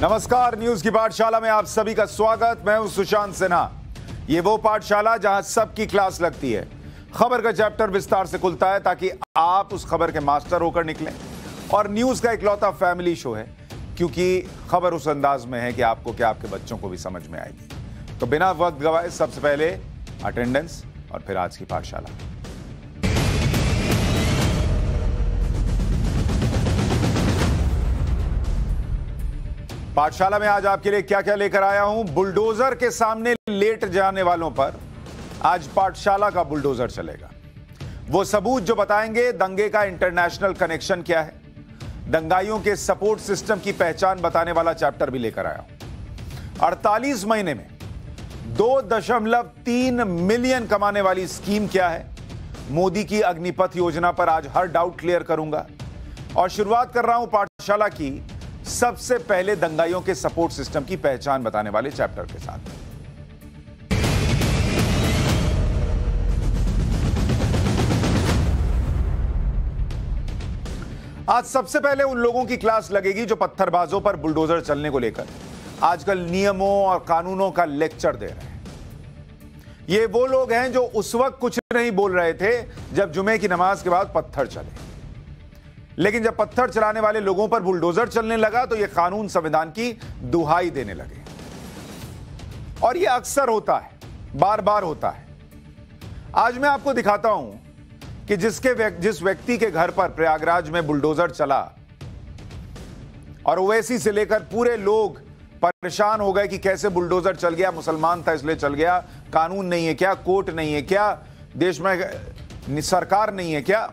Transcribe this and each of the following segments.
नमस्कार, न्यूज की पाठशाला में आप सभी का स्वागत। मैं हूं सुशांत सिन्हा। ये वो पाठशाला जहां सबकी क्लास लगती है। खबर का चैप्टर विस्तार से खुलता है ताकि आप उस खबर के मास्टर होकर निकलें। और न्यूज का इकलौता फैमिली शो है, क्योंकि खबर उस अंदाज में है कि आपको क्या आपके बच्चों को भी समझ में आएगी। तो बिना वक्त गवाए सबसे पहले अटेंडेंस और फिर आज की पाठशाला। पाठशाला में आज आपके लिए क्या क्या लेकर आया हूं। बुलडोजर के सामने लेट जाने वालों पर आज पाठशाला का बुलडोजर चलेगा। वो सबूत जो बताएंगे दंगे का इंटरनेशनल कनेक्शन क्या है। दंगाइयों के सपोर्ट सिस्टम की पहचान बताने वाला चैप्टर भी लेकर आया हूं। 48 महीने में 2.3 मिलियन कमाने वाली स्कीम क्या है। मोदी की अग्निपथ योजना पर आज हर डाउट क्लियर करूंगा। और शुरुआत कर रहा हूं पाठशाला की सबसे पहले दंगाइयों के सपोर्ट सिस्टम की पहचान बताने वाले चैप्टर के साथ। आज सबसे पहले उन लोगों की क्लास लगेगी जो पत्थरबाजों पर बुलडोजर चलने को लेकर आजकल नियमों और कानूनों का लेक्चर दे रहे हैं। ये वो लोग हैं जो उस वक्त कुछ नहीं बोल रहे थे जब जुमे की नमाज के बाद पत्थर चले, लेकिन जब पत्थर चलाने वाले लोगों पर बुलडोजर चलने लगा तो यह कानून संविधान की दुहाई देने लगे। और यह अक्सर होता है, बार बार होता है। आज मैं आपको दिखाता हूं कि जिस व्यक्ति के घर पर प्रयागराज में बुलडोजर चला और ओवैसी से लेकर पूरे लोग परेशान हो गए कि कैसे बुलडोजर चल गया, मुसलमान था इसलिए चल गया, कानून नहीं है क्या, कोर्ट नहीं है क्या, देश में सरकार नहीं है क्या।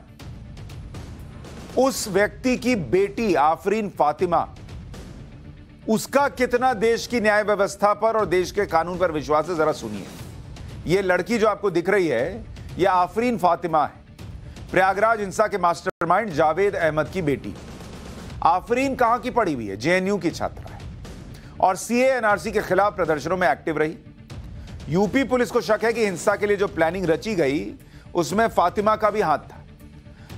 उस व्यक्ति की बेटी आफरीन फातिमा, उसका कितना देश की न्याय व्यवस्था पर और देश के कानून पर विश्वास है, जरा सुनिए। यह लड़की जो आपको दिख रही है, यह आफरीन फातिमा है, प्रयागराज हिंसा के मास्टरमाइंड जावेद अहमद की बेटी। आफरीन कहां की पढ़ी हुई है? जेएनयू की छात्रा है और सीए एनआरसी के खिलाफ प्रदर्शनों में एक्टिव रही। यूपी पुलिस को शक है कि हिंसा के लिए जो प्लानिंग रची गई उसमें फातिमा का भी हाथ था।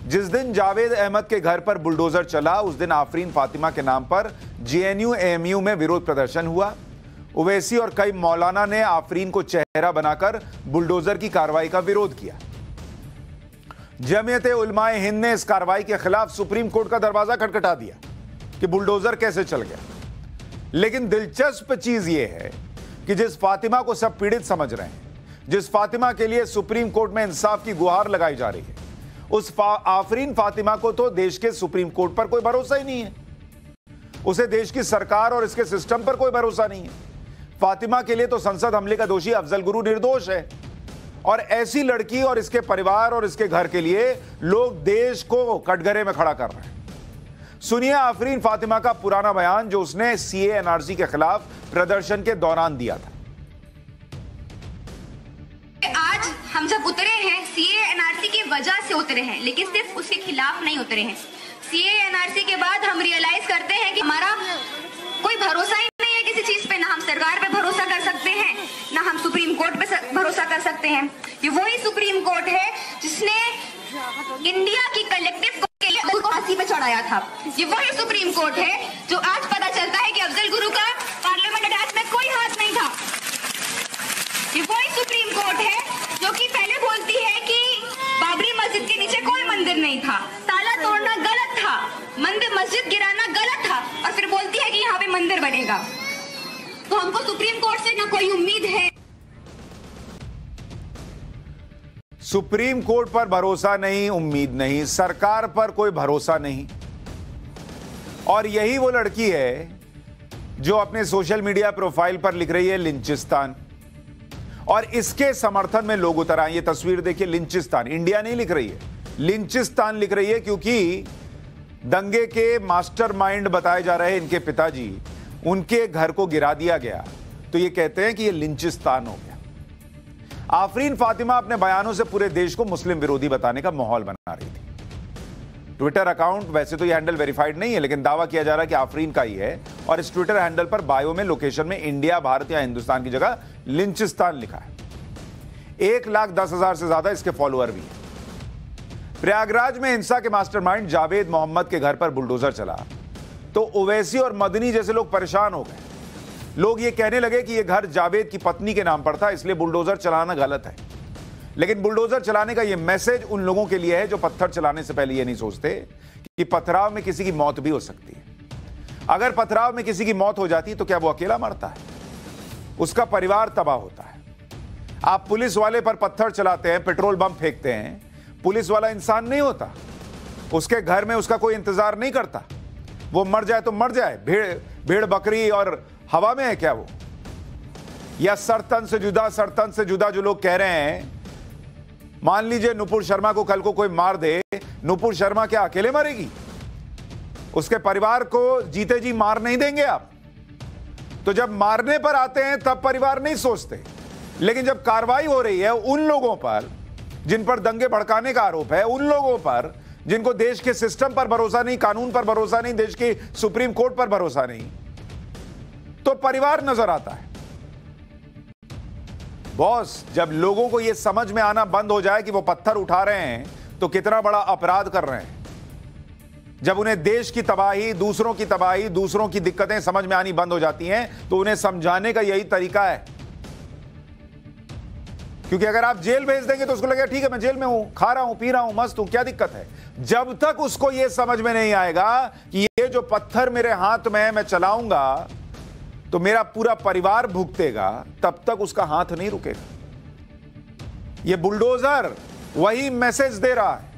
जिस दिन जावेद अहमद के घर पर बुलडोजर चला उस दिन आफरीन फातिमा के नाम पर जेएनयू एएमयू में विरोध प्रदर्शन हुआ। ओवैसी और कई मौलाना ने आफरीन को चेहरा बनाकर बुलडोजर की कार्रवाई का विरोध किया। जमीयत उलमाए हिंद ने इस कार्रवाई के खिलाफ सुप्रीम कोर्ट का दरवाजा खटखटा दिया कि बुलडोजर कैसे चल गया। लेकिन दिलचस्प चीज यह है कि जिस फातिमा को सब पीड़ित समझ रहे हैं, जिस फातिमा के लिए सुप्रीम कोर्ट में इंसाफ की गुहार लगाई जा रही है, उस आफरीन फातिमा को तो देश के सुप्रीम कोर्ट पर कोई भरोसा ही नहीं है। उसे देश की सरकार और इसके सिस्टम पर कोई भरोसा नहीं है। फातिमा के लिए तो संसद हमले का दोषी अफजल गुरु निर्दोष है। और ऐसी लड़की और इसके परिवार और इसके घर के लिए लोग देश को कटघरे में खड़ा कर रहे हैं। सुनिए आफरीन फातिमा का पुराना बयान जो उसने सीए एनआरसी के खिलाफ प्रदर्शन के दौरान दिया था। आज हम जब उतरे हैं सीए एनआरसी की वजह से उतरे हैं, लेकिन सिर्फ उसके खिलाफ नहीं उतरे हैं। सीए एनआरसी के बाद हम रियलाइज करते हैं कि हमारा कोई भरोसा ही नहीं है किसी चीज पे। ना हम सरकार पे भरोसा कर सकते हैं, ना हम सुप्रीम कोर्ट पे भरोसा कर सकते हैं। ये वही सुप्रीम कोर्ट है जिसने इंडिया की कलेक्टिव को फांसी पे चढ़ाया था। ये वही सुप्रीम कोर्ट है जो आज पता चलता है कि अफजल गुरु का पार्लियामेंट अटैच में कोई हाथ नहीं था। ये वही सुप्रीम कोर्ट है जो कि पहले बोलती है कि बाबरी मस्जिद के नीचे कोई मंदिर नहीं था, ताला तोड़ना गलत था, मस्जिद गिराना गलत था, और फिर बोलती है कि यहाँ पे मंदिर बनेगा। तो हमको सुप्रीम कोर्ट से ना कोई उम्मीद है। सुप्रीम कोर्ट पर भरोसा नहीं, उम्मीद नहीं, सरकार पर कोई भरोसा नहीं। और यही वो लड़की है जो अपने सोशल मीडिया प्रोफाइल पर लिख रही है लिंचिस्तान, और इसके समर्थन में लोग उतर आए। ये तस्वीर देखिए, लिंचिस्तान, इंडिया नहीं लिख रही है, लिंचिस्तान लिख रही है, क्योंकि दंगे के मास्टरमाइंड बताए जा रहे इनके पिताजी, उनके घर को गिरा दिया गया, तो ये कहते हैं कि ये लिंचिस्तान हो गया। आफरीन फातिमा अपने बयानों से पूरे देश को मुस्लिम विरोधी बताने का माहौल बना रही थी। ट्विटर अकाउंट, वैसे तो ये हैंडल वेरीफाइड नहीं है, लेकिन दावा किया जा रहा है कि आफरीन का ही है, और इस ट्विटर हैंडल पर बायो में लोकेशन में इंडिया, भारत या हिंदुस्तान की जगह लिंचिस्तान लिखा है। 1,10,000 से ज्यादा इसके फॉलोअर भी हैं। प्रयागराज में हिंसा के मास्टरमाइंड जावेद मोहम्मद के घर पर बुलडोजर चला तो ओवैसी और मदनी जैसे लोग परेशान हो गए। लोग ये कहने लगे कि ये घर जावेद की पत्नी के नाम पर था, इसलिए बुलडोजर चलाना गलत है। लेकिन बुलडोजर चलाने का ये मैसेज उन लोगों के लिए है जो पत्थर चलाने से पहले ये नहीं सोचते कि पथराव में किसी की मौत भी हो सकती है। अगर पथराव में किसी की मौत हो जाती तो क्या वो अकेला मरता है? उसका परिवार तबाह होता है। आप पुलिस वाले पर पत्थर चलाते हैं, पेट्रोल बम फेंकते हैं, पुलिस वाला इंसान नहीं होता। उसके घर में उसका कोई इंतजार नहीं करता। वो मर जाए तो मर जाए, भेड़ बकरी और हवा में है क्या वो? या सरतन से जुदा जो लोग कह रहे हैं, मान लीजिए नुपुर शर्मा को कल को कोई मार दे, नुपुर शर्मा क्या अकेले मरेगी? उसके परिवार को जीते जी मार नहीं देंगे आप। तो जब मारने पर आते हैं तब परिवार नहीं सोचते, लेकिन जब कार्रवाई हो रही है उन लोगों पर जिन पर दंगे भड़काने का आरोप है, उन लोगों पर जिनको देश के सिस्टम पर भरोसा नहीं, कानून पर भरोसा नहीं, देश की सुप्रीम कोर्ट पर भरोसा नहीं, तो परिवार नजर आता है। बॉस, जब लोगों को यह समझ में आना बंद हो जाए कि वो पत्थर उठा रहे हैं तो कितना बड़ा अपराध कर रहे हैं, जब उन्हें देश की तबाही, दूसरों की तबाही, दूसरों की दिक्कतें समझ में आनी बंद हो जाती हैं, तो उन्हें समझाने का यही तरीका है। क्योंकि अगर आप जेल भेज देंगे तो उसको लगेगा ठीक है मैं जेल में हूं, खा रहा हूं, पी रहा हूं, मस्त हूं, क्या दिक्कत है। जब तक उसको यह समझ में नहीं आएगा कि ये जो पत्थर मेरे हाथ में है मैं चलाऊंगा तो मेरा पूरा परिवार भुगतेगा, तब तक उसका हाथ नहीं रुकेगा। ये बुलडोजर वही मैसेज दे रहा है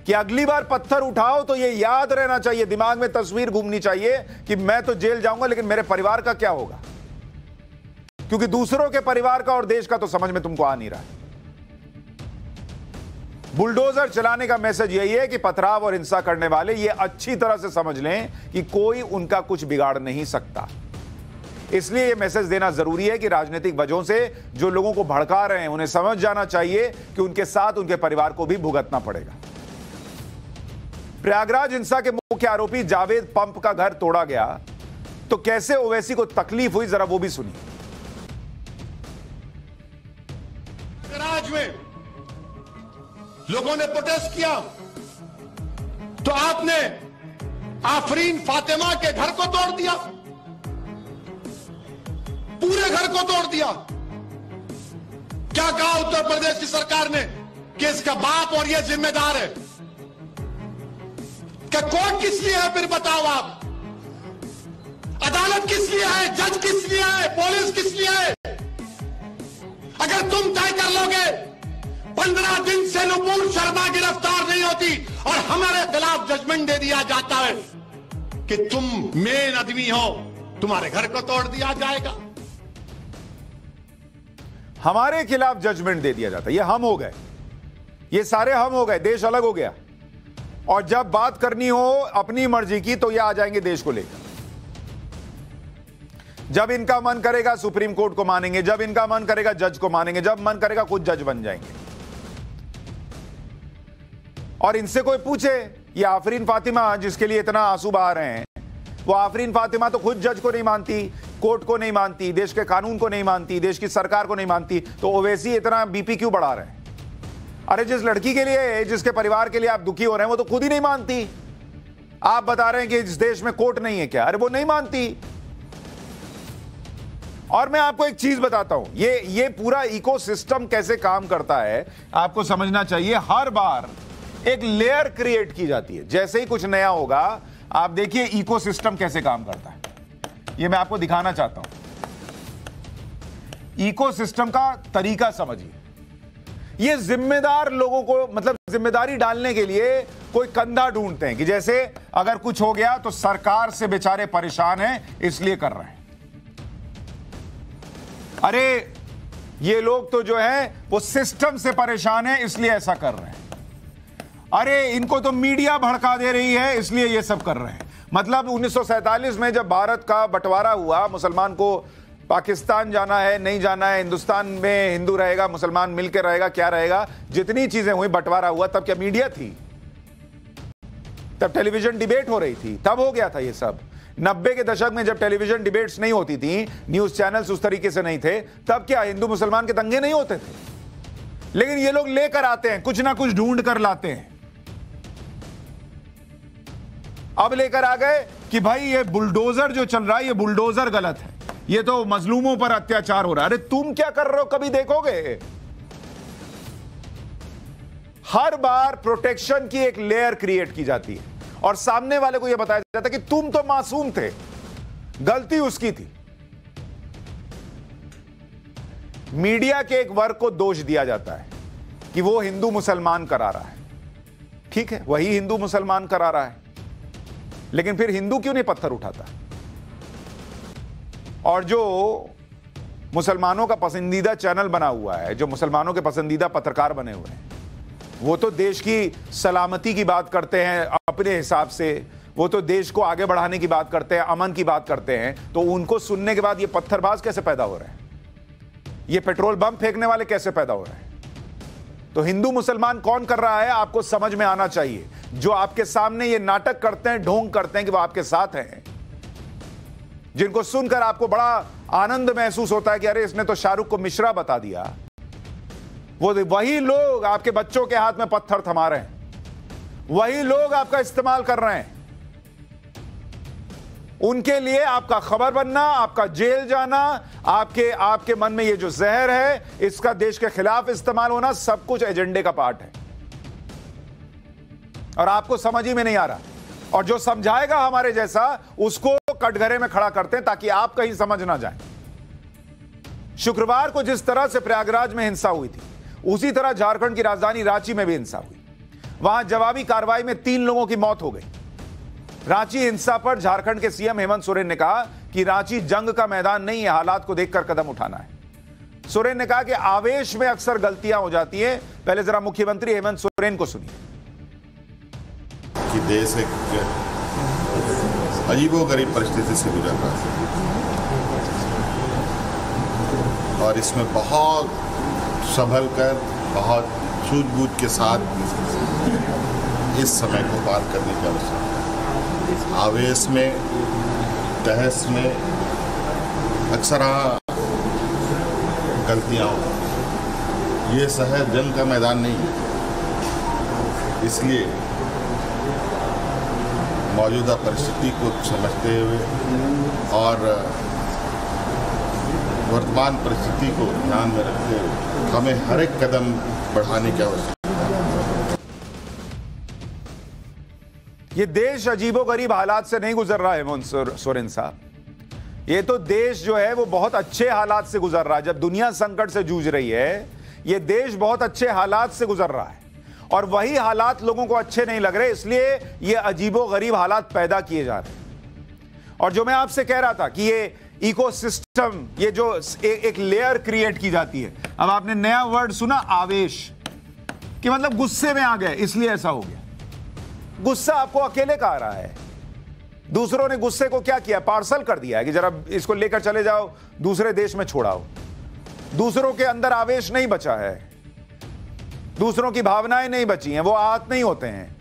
कि अगली बार पत्थर उठाओ तो ये याद रहना चाहिए, दिमाग में तस्वीर घूमनी चाहिए कि मैं तो जेल जाऊंगा लेकिन मेरे परिवार का क्या होगा, क्योंकि दूसरों के परिवार का और देश का तो समझ में तुमको आ नहीं रहा है। बुलडोजर चलाने का मैसेज यही है कि पथराव और हिंसा करने वाले ये अच्छी तरह से समझ लें कि कोई उनका कुछ बिगाड़ नहीं सकता। इसलिए यह मैसेज देना जरूरी है कि राजनीतिक वजहों से जो लोगों को भड़का रहे हैं उन्हें समझ जाना चाहिए कि उनके साथ उनके परिवार को भी भुगतना पड़ेगा। प्रयागराज हिंसा के मुख्य आरोपी जावेद पंप का घर तोड़ा गया तो कैसे ओवैसी को तकलीफ हुई, जरा वो भी सुनिए। प्रयागराज में लोगों ने प्रोटेस्ट किया तो आपने आफरीन फातिमा के घर को तोड़ दिया, पूरे घर को तोड़ दिया। क्या कहा उत्तर प्रदेश की सरकार ने कि इसका बाप और यह जिम्मेदार है? क्या कोर्ट किस लिए है फिर बताओ आप? अदालत किस लिए है? जज किस लिए है? पुलिस किस लिए है? अगर तुम तय कर लोगे 15 दिन से नुपुर शर्मा गिरफ्तार नहीं होती और हमारे खिलाफ जजमेंट दे दिया जाता है कि तुम मेन आदमी हो, तुम्हारे घर को तोड़ दिया जाएगा। हमारे खिलाफ जजमेंट दे दिया जाता है, ये हम हो गए, ये सारे हम हो गए, देश अलग हो गया। और जब बात करनी हो अपनी मर्जी की तो ये आ जाएंगे देश को लेकर। जब इनका मन करेगा सुप्रीम कोर्ट को मानेंगे, जब इनका मन करेगा जज को मानेंगे, जब मन करेगा खुद जज बन जाएंगे। और इनसे कोई पूछे, ये आफरीन फातिमा जिसके लिए इतना आंसू बहा रहे हैं, वो आफरीन फातिमा तो खुद जज को नहीं मानती, कोर्ट को नहीं मानती, देश के कानून को नहीं मानती, देश की सरकार को नहीं मानती, तो ओवैसी इतना बीपी क्यों बढ़ा रहे हैं? अरे जिस लड़की के लिए, जिसके परिवार के लिए आप दुखी हो रहे हैं वो तो खुद ही नहीं मानती। आप बता रहे हैं कि इस देश में कोर्ट नहीं है क्या? अरे वो नहीं मानती। और मैं आपको एक चीज बताता हूं, ये पूरा इकोसिस्टम कैसे काम करता है आपको समझना चाहिए। हर बार एक लेयर क्रिएट की जाती है, जैसे ही कुछ नया होगा आप देखिए इकोसिस्टम कैसे काम करता है। ये मैं आपको दिखाना चाहता हूं, इकोसिस्टम का तरीका समझिए। ये जिम्मेदार लोगों को, मतलब जिम्मेदारी डालने के लिए कोई कंधा ढूंढते हैं कि जैसे अगर कुछ हो गया तो सरकार से बेचारे परेशान हैं इसलिए कर रहे हैं। अरे ये लोग तो जो है वो सिस्टम से परेशान है इसलिए ऐसा कर रहे हैं। अरे इनको तो मीडिया भड़का दे रही है इसलिए ये सब कर रहे हैं। मतलब 1947 में जब भारत का बंटवारा हुआ, मुसलमान को पाकिस्तान जाना है, नहीं जाना है, हिंदुस्तान में हिंदू रहेगा, मुसलमान मिलकर रहेगा, क्या रहेगा, जितनी चीजें हुई, बंटवारा हुआ, तब क्या मीडिया थी? तब टेलीविजन डिबेट हो रही थी, तब हो गया था ये सब। 90 के दशक में जब टेलीविजन डिबेट्स नहीं होती थी, न्यूज चैनल्स उस तरीके से नहीं थे, तब क्या हिंदू मुसलमान के दंगे नहीं होते थे? लेकिन ये लोग लेकर आते हैं, कुछ ना कुछ ढूंढ कर लाते हैं। अब लेकर आ गए कि भाई ये बुलडोजर जो चल रहा है ये बुलडोजर गलत है, ये तो मजलूमों पर अत्याचार हो रहा है। अरे तुम क्या कर रहे हो कभी देखोगे? हर बार प्रोटेक्शन की एक लेयर क्रिएट की जाती है और सामने वाले को यह बताया जाता है कि तुम तो मासूम थे, गलती उसकी थी। मीडिया के एक वर्ग को दोष दिया जाता है कि वो हिंदू मुसलमान करा रहा है। ठीक है, वही हिंदू मुसलमान करा रहा है, लेकिन फिर हिंदू क्यों नहीं पत्थर उठाता? और जो मुसलमानों का पसंदीदा चैनल बना हुआ है, जो मुसलमानों के पसंदीदा पत्रकार बने हुए हैं, वो तो देश की सलामती की बात करते हैं अपने हिसाब से, वो तो देश को आगे बढ़ाने की बात करते हैं, अमन की बात करते हैं। तो उनको सुनने के बाद ये पत्थरबाज कैसे पैदा हो रहे हैं? ये पेट्रोल बम फेंकने वाले कैसे पैदा हो रहे हैं? तो हिंदू मुसलमान कौन कर रहा है आपको समझ में आना चाहिए। जो आपके सामने ये नाटक करते हैं, ढोंग करते हैं कि वो आपके साथ हैं, जिनको सुनकर आपको बड़ा आनंद महसूस होता है कि अरे इसने तो शाहरुख को मिश्रा बता दिया, वो वही लोग आपके बच्चों के हाथ में पत्थर थमा रहे हैं, वही लोग आपका इस्तेमाल कर रहे हैं। उनके लिए आपका खबर बनना, आपका जेल जाना, आपके मन में ये जो जहर है इसका देश के खिलाफ इस्तेमाल होना, सब कुछ एजेंडे का पार्ट है और आपको समझ ही में नहीं आ रहा। और जो समझाएगा हमारे जैसा, उसको कटघरे में खड़ा करते हैं ताकि आप कहीं समझ ना जाएं। शुक्रवार को जिस तरह से प्रयागराज में हिंसा हुई थी, उसी तरह झारखंड की राजधानी रांची में भी हिंसा हुई। वहां जवाबी कार्रवाई में 3 लोगों की मौत हो गई। रांची हिंसा पर झारखंड के सीएम हेमंत सोरेन ने कहा कि रांची जंग का मैदान नहीं है, हालात को देखकर कदम उठाना है। सोरेन ने कहा कि आवेश में अक्सर गलतियां हो जाती हैं। पहले जरा मुख्यमंत्री हेमंत सोरेन को सुनिए। कि देश एक अजीबोगरीब परिस्थिति से गुजर रहा है और इसमें बहुत संभल कर, बहुत सूझबूझ के साथ इस समय को पार करने की आवश्यकता है। आवेश में, तहस में अक्सर गलतियां हो, ये शहर जंग का मैदान नहीं है। इसलिए मौजूदा परिस्थिति को समझते हुए और वर्तमान परिस्थिति को ध्यान में रखते हुए हमें हर एक कदम बढ़ाने की आवश्यकता है। ये देश अजीबोगरीब हालात से नहीं गुजर रहा है हेमंत सोरेन साहब। ये तो देश जो है वो बहुत अच्छे हालात से गुजर रहा है। जब दुनिया संकट से जूझ रही है, ये देश बहुत अच्छे हालात से गुजर रहा है और वही हालात लोगों को अच्छे नहीं लग रहे, इसलिए ये अजीबोगरीब हालात पैदा किए जा रहे हैं। और जो मैं आपसे कह रहा था कि ये इकोसिस्टम, ये जो एक लेयर क्रिएट की जाती है। अब आपने नया वर्ड सुना, आवेश, कि मतलब गुस्से में आ गए इसलिए ऐसा हो गया। गुस्सा आपको अकेले का आ रहा है, दूसरों ने गुस्से को क्या किया, पार्सल कर दिया है कि जरा इसको लेकर चले जाओ, दूसरे देश में छोड़ाओ। दूसरों के अंदर आवेश नहीं बचा है, दूसरों की भावनाएं नहीं बची हैं, वो आहत नहीं होते हैं,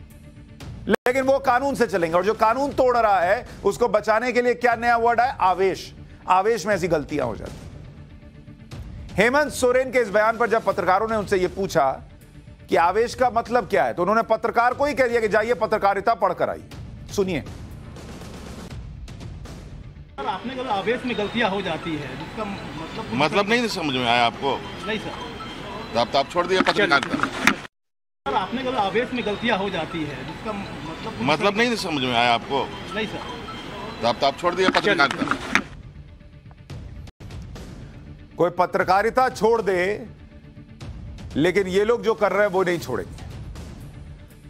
लेकिन वो कानून से चलेंगे। और जो कानून तोड़ रहा है उसको बचाने के लिए क्या नया वर्ड है, आवेश। आवेश में ऐसी गलतियां हो जाती। हेमंत सोरेन के इस बयान पर जब पत्रकारों ने उनसे यह पूछा कि आवेश का मतलब क्या है, तो उन्होंने पत्रकार को ही कह दिया कि जाइए पत्रकारिता पढ़कर आइए। सुनिए। आपने कहा आवेश में गलतियां हो जाती है, जिसका मतलब नहीं समझ में आया आपको? नहीं सर, तो आप छोड़ दिया पत्रकारिता। आपने कहा आवेश में गलतियां हो जाती है, जिसका मतलब नहीं समझ में आया आपको? नहीं सर, तो आप छोड़ दिया पत्रकारिता। कोई पत्रकारिता छोड़ दे, लेकिन ये लोग जो कर रहे हैं वो नहीं छोड़ेंगे।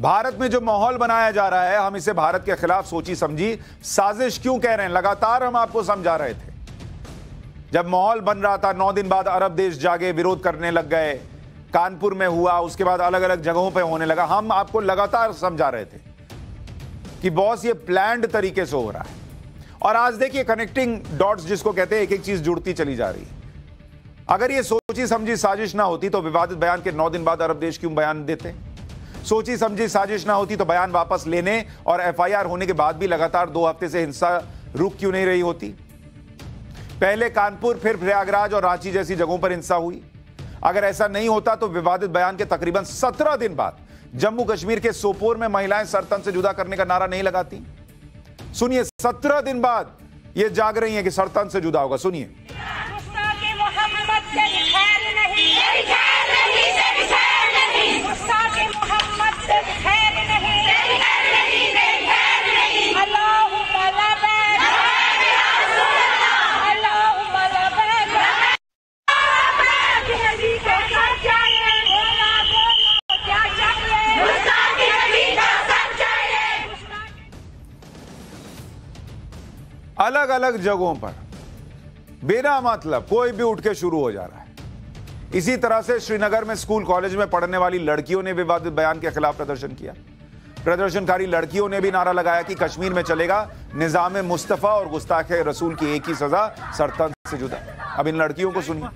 भारत में जो माहौल बनाया जा रहा है, हम इसे भारत के खिलाफ सोची समझी साजिश क्यों कह रहे हैं। लगातार हम आपको समझा रहे थे। जब माहौल बन रहा था, 9 दिन बाद अरब देश जागे, विरोध करने लग गए, कानपुर में हुआ, उसके बाद अलग अलग जगहों पे होने लगा। हम आपको लगातार समझा रहे थे कि बॉस ये प्लान्ड तरीके से हो रहा है। और आज देखिए, कनेक्टिंग डॉट्स जिसको कहते हैं, एक एक चीज जुड़ती चली जा रही है। अगर ये सोची समझी साजिश ना होती तो विवादित बयान के 9 दिन बाद अरब देश क्यों बयान देते? सोची समझी साजिश ना होती तो बयान वापस लेने और एफआईआर होने के बाद भी लगातार 2 हफ्ते से हिंसा रुक क्यों नहीं रही होती? पहले कानपुर, फिर प्रयागराज और रांची जैसी जगहों पर हिंसा हुई। अगर ऐसा नहीं होता तो विवादित बयान के तकरीबन 17 दिन बाद जम्मू कश्मीर के सोपोर में महिलाएं सर तन से जुदा करने का नारा नहीं लगाती। सुनिए, 17 दिन बाद ये जाग रही हैं कि सरतन से जुदा होगा। सुनिए, अलग अलग जगहों पर बिना मतलब कोई भी उठ के शुरू हो जा रहा है। इसी तरह से श्रीनगर में स्कूल कॉलेज में पढ़ने वाली लड़कियों ने विवादित बयान के खिलाफ प्रदर्शन किया। प्रदर्शनकारी लड़कियों ने भी नारा लगाया कि कश्मीर में चलेगा निजाम मुस्तफा और गुस्ताखे रसूल की एक ही सजा, सरतन से जुदा। अब इन लड़कियों को सुनिए।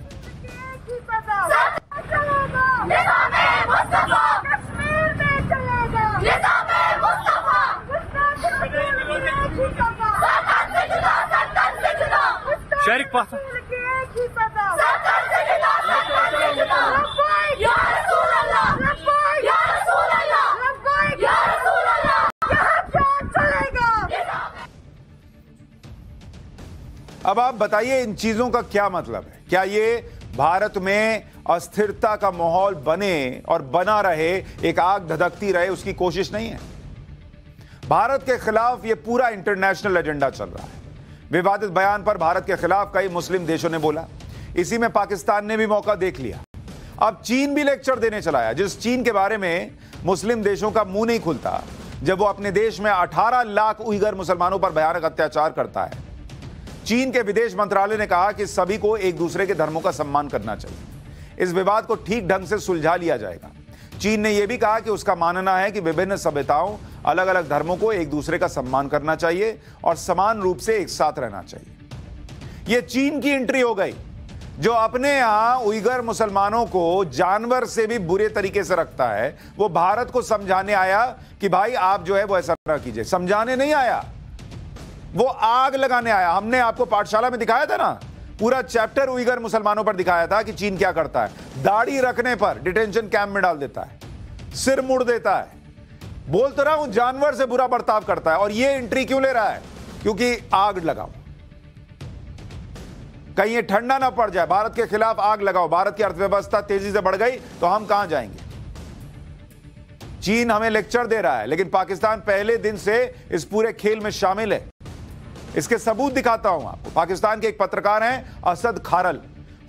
अब आप बताइए, इन चीजों का क्या मतलब है? क्या ये भारत में अस्थिरता का माहौल बने और बना रहे, एक आग धधकती रहे, उसकी कोशिश नहीं है? भारत के खिलाफ ये पूरा इंटरनेशनल एजेंडा चल रहा है। विवादित बयान पर भारत के खिलाफ कई मुस्लिम देशों ने बोला। इसी में पाकिस्तान ने भी मौका देख लिया। अब चीन भी लेक्चर देने चला है, जिस चीन के बारे में मुस्लिम देशों का मुंह नहीं खुलता जब वो अपने देश में 18 लाख उइगर मुसलमानों पर भयानक अत्याचार करता है। चीन के विदेश मंत्रालय ने कहा कि सभी को एक दूसरे के धर्मों का सम्मान करना चाहिए। इस विवाद को ठीक ढंग से सुलझा लिया जाएगा। चीन ने यह भी कहा कि उसका मानना है कि विभिन्न सभ्यताओं, अलग अलग धर्मों को एक दूसरे का सम्मान करना चाहिए और समान रूप से एक साथ रहना चाहिए। यह चीन की एंट्री हो गई, जो अपने यहां उइगर मुसलमानों को जानवर से भी बुरे तरीके से रखता है। वो भारत को समझाने आया कि भाई आप जो है वो ऐसा ना कीजिए। समझाने नहीं आया, वो आग लगाने आया। हमने आपको पाठशाला में दिखाया था ना, पूरा चैप्टर उइगर मुसलमानों पर दिखाया था कि चीन क्या करता है। दाढ़ी रखने पर डिटेंशन कैंप में डाल देता है, सिर मुड़ देता है। बोल तो रहा हूं, जानवर से बुरा बर्ताव करता है। और ये एंट्री क्यों ले रहा है? क्योंकि आग लगाओ, कहीं ये ठंडा ना पड़ जाए। भारत के खिलाफ आग लगाओ। भारत की अर्थव्यवस्था तेजी से बढ़ गई तो हम कहां जाएंगे? चीन हमें लेक्चर दे रहा है, लेकिन पाकिस्तान पहले दिन से इस पूरे खेल में शामिल है। इसके सबूत दिखाता हूं आपको। पाकिस्तान के एक पत्रकार हैं असद खारल,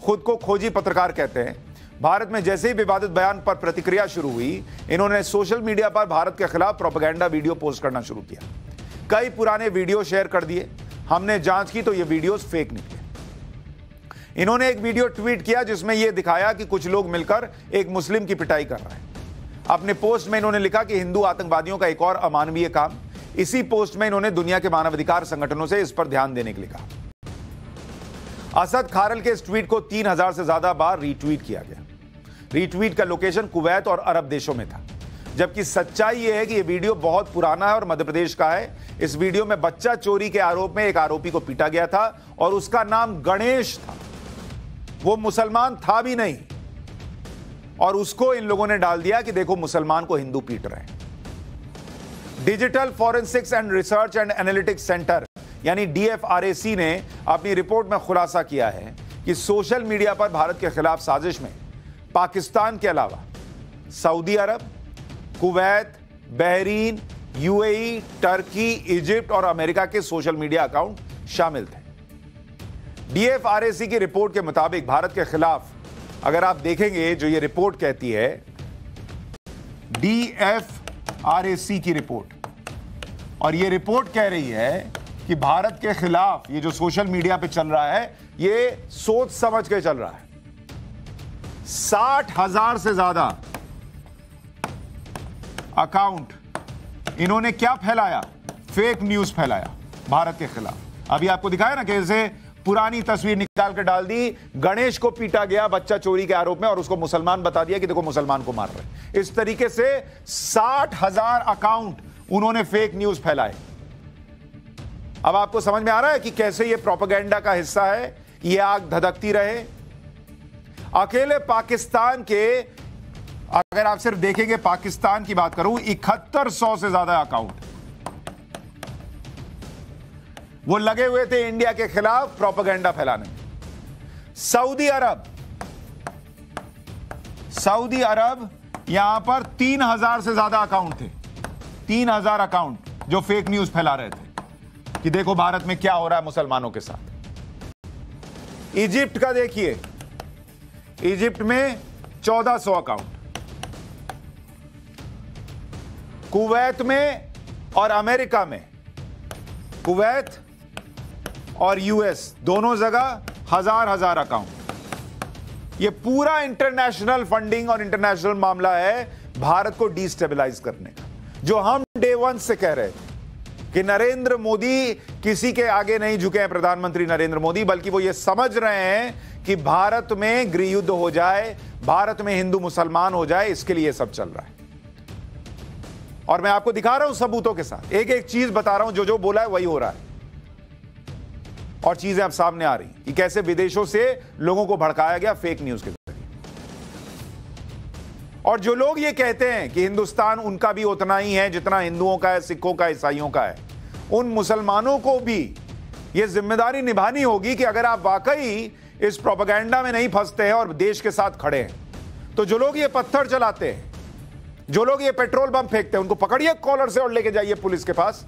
खुद को खोजी पत्रकार कहते हैं। भारत में जैसे ही विवादित बयान पर प्रतिक्रिया शुरू हुई, इन्होंने सोशल मीडिया पर भारत के खिलाफ प्रोपेगेंडा वीडियो पोस्ट करना शुरू किया। कई पुराने वीडियो शेयर कर दिए। हमने जांच की तो ये वीडियोस फेक निकले। इन्होंने एक वीडियो ट्वीट किया जिसमें यह दिखाया कि कुछ लोग मिलकर एक मुस्लिम की पिटाई कर रहे हैं। अपने पोस्ट में इन्होंने लिखा कि हिंदू आतंकवादियों का एक और अमानवीय काम। इसी पोस्ट में इन्होंने दुनिया के मानवाधिकार संगठनों से इस पर ध्यान देने के लिए कहा। असद खारल के इस ट्वीट को 3000 से ज्यादा बार रीट्वीट किया गया। रीट्वीट का लोकेशन कुवैत और अरब देशों में था, जबकि सच्चाई यह है कि यह वीडियो बहुत पुराना है और मध्य प्रदेश का है। इस वीडियो में बच्चा चोरी के आरोप में एक आरोपी को पीटा गया था और उसका नाम गणेश था। वो मुसलमान था भी नहीं, और उसको इन लोगों ने डाल दिया कि देखो मुसलमान को हिंदू पीट रहे हैं। Digital forensics and research and analytics centre यानी DFRAC ने अपनी रिपोर्ट में खुलासा किया है कि सोशल मीडिया पर भारत के खिलाफ साजिश में पाकिस्तान के अलावा Saudi Arabia, Kuwait, Bahrain, UAE, Turkey, Egypt और अमेरिका के सोशल मीडिया अकाउंट शामिल थे। DFRAC की रिपोर्ट के मुताबिक भारत के खिलाफ, अगर आप देखेंगे जो ये रिपोर्ट कहती है, DFRAC की रिपोर्ट, और ये रिपोर्ट कह रही है कि भारत के खिलाफ ये जो सोशल मीडिया पे चल रहा है, ये सोच समझ के चल रहा है। 60,000 से ज्यादा अकाउंट इन्होंने क्या फैलाया? फेक न्यूज फैलाया भारत के खिलाफ। अभी आपको दिखाया ना, कैसे पुरानी तस्वीर निकाल कर डाल दी, गणेश को पीटा गया बच्चा चोरी के आरोप में और उसको मुसलमान बता दिया कि देखो मुसलमान को मार रहे। इस तरीके से 60,000 अकाउंट उन्होंने फेक न्यूज फैलाए। अब आपको समझ में आ रहा है कि कैसे यह प्रोपेगेंडा का हिस्सा है, यह आग धधकती रहे। अकेले पाकिस्तान के, अगर आप सिर्फ देखेंगे पाकिस्तान की बात करूं, 7100 से ज्यादा अकाउंट वो लगे हुए थे इंडिया के खिलाफ प्रोपेगेंडा फैलाने में। सऊदी अरब यहां पर 3000 से ज्यादा अकाउंट थे, 3000 अकाउंट जो फेक न्यूज फैला रहे थे कि देखो भारत में क्या हो रहा है मुसलमानों के साथ। इजिप्ट का देखिए, इजिप्ट में 1400 अकाउंट, कुवैत में और अमेरिका में, कुवैत और यूएस दोनों जगह हजार अकाउंट। ये पूरा इंटरनेशनल फंडिंग और इंटरनेशनल मामला है भारत को डिस्टेबलाइज करने का, जो हम डे वन से कह रहे थे कि नरेंद्र मोदी किसी के आगे नहीं झुके हैं, प्रधानमंत्री नरेंद्र मोदी, बल्कि वो ये समझ रहे हैं कि भारत में गृह युद्ध हो जाए, भारत में हिंदू मुसलमान हो जाए, इसके लिए सब चल रहा है। और मैं आपको दिखा रहा हूं सबूतों के साथ, एक एक चीज बता रहा हूं, जो जो बोला है वही हो रहा है, और चीजें अब सामने आ रही कि कैसे विदेशों से लोगों को भड़काया गया फेक न्यूज के जरिए। और जो लोग ये कहते हैं कि हिंदुस्तान उनका भी उतना ही है जितना हिंदुओं का है, सिखों का, ईसाइयों का है, उन मुसलमानों को भी ये जिम्मेदारी निभानी होगी कि अगर आप वाकई इस प्रोपेगेंडा में नहीं फंसते हैं और देश के साथ खड़े हैं, तो जो लोग ये पत्थर चलाते हैं, जो लोग ये पेट्रोल बम फेंकते हैं, उनको पकड़िए कॉलर से और लेके जाइए पुलिस के पास।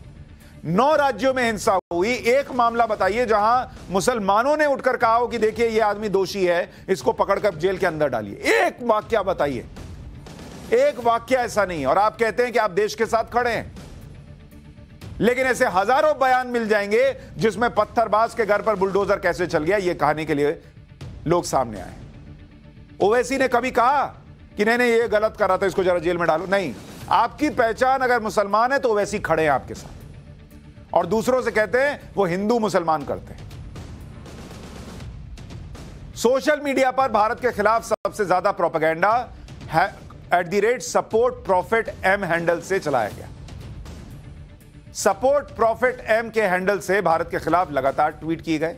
9 राज्यों में हिंसा हुई, एक मामला बताइए जहां मुसलमानों ने उठकर कहा हो कि देखिए ये आदमी दोषी है, इसको पकड़कर जेल के अंदर डालिए। एक वाक्य बताइए, एक वाक्य ऐसा नहीं। और आप कहते हैं कि आप देश के साथ खड़े हैं, लेकिन ऐसे हजारों बयान मिल जाएंगे जिसमें पत्थरबाज के घर पर बुलडोजर कैसे चल गया ये कहने के लिए लोग सामने आए। ओवैसी ने कभी कहा कि नहीं नहीं ये गलत कर रहा था, इसको जरा जेल में डालो? नहीं, आपकी पहचान अगर मुसलमान है तो ओवैसी खड़े हैं आपके साथ, और दूसरों से कहते हैं वो हिंदू मुसलमान करते हैं। सोशल मीडिया पर भारत के खिलाफ सबसे ज्यादा propaganda @support profit M handle से चलाया गया। सपोर्ट प्रॉफिट एम के हैंडल से भारत के खिलाफ लगातार ट्वीट किए गए,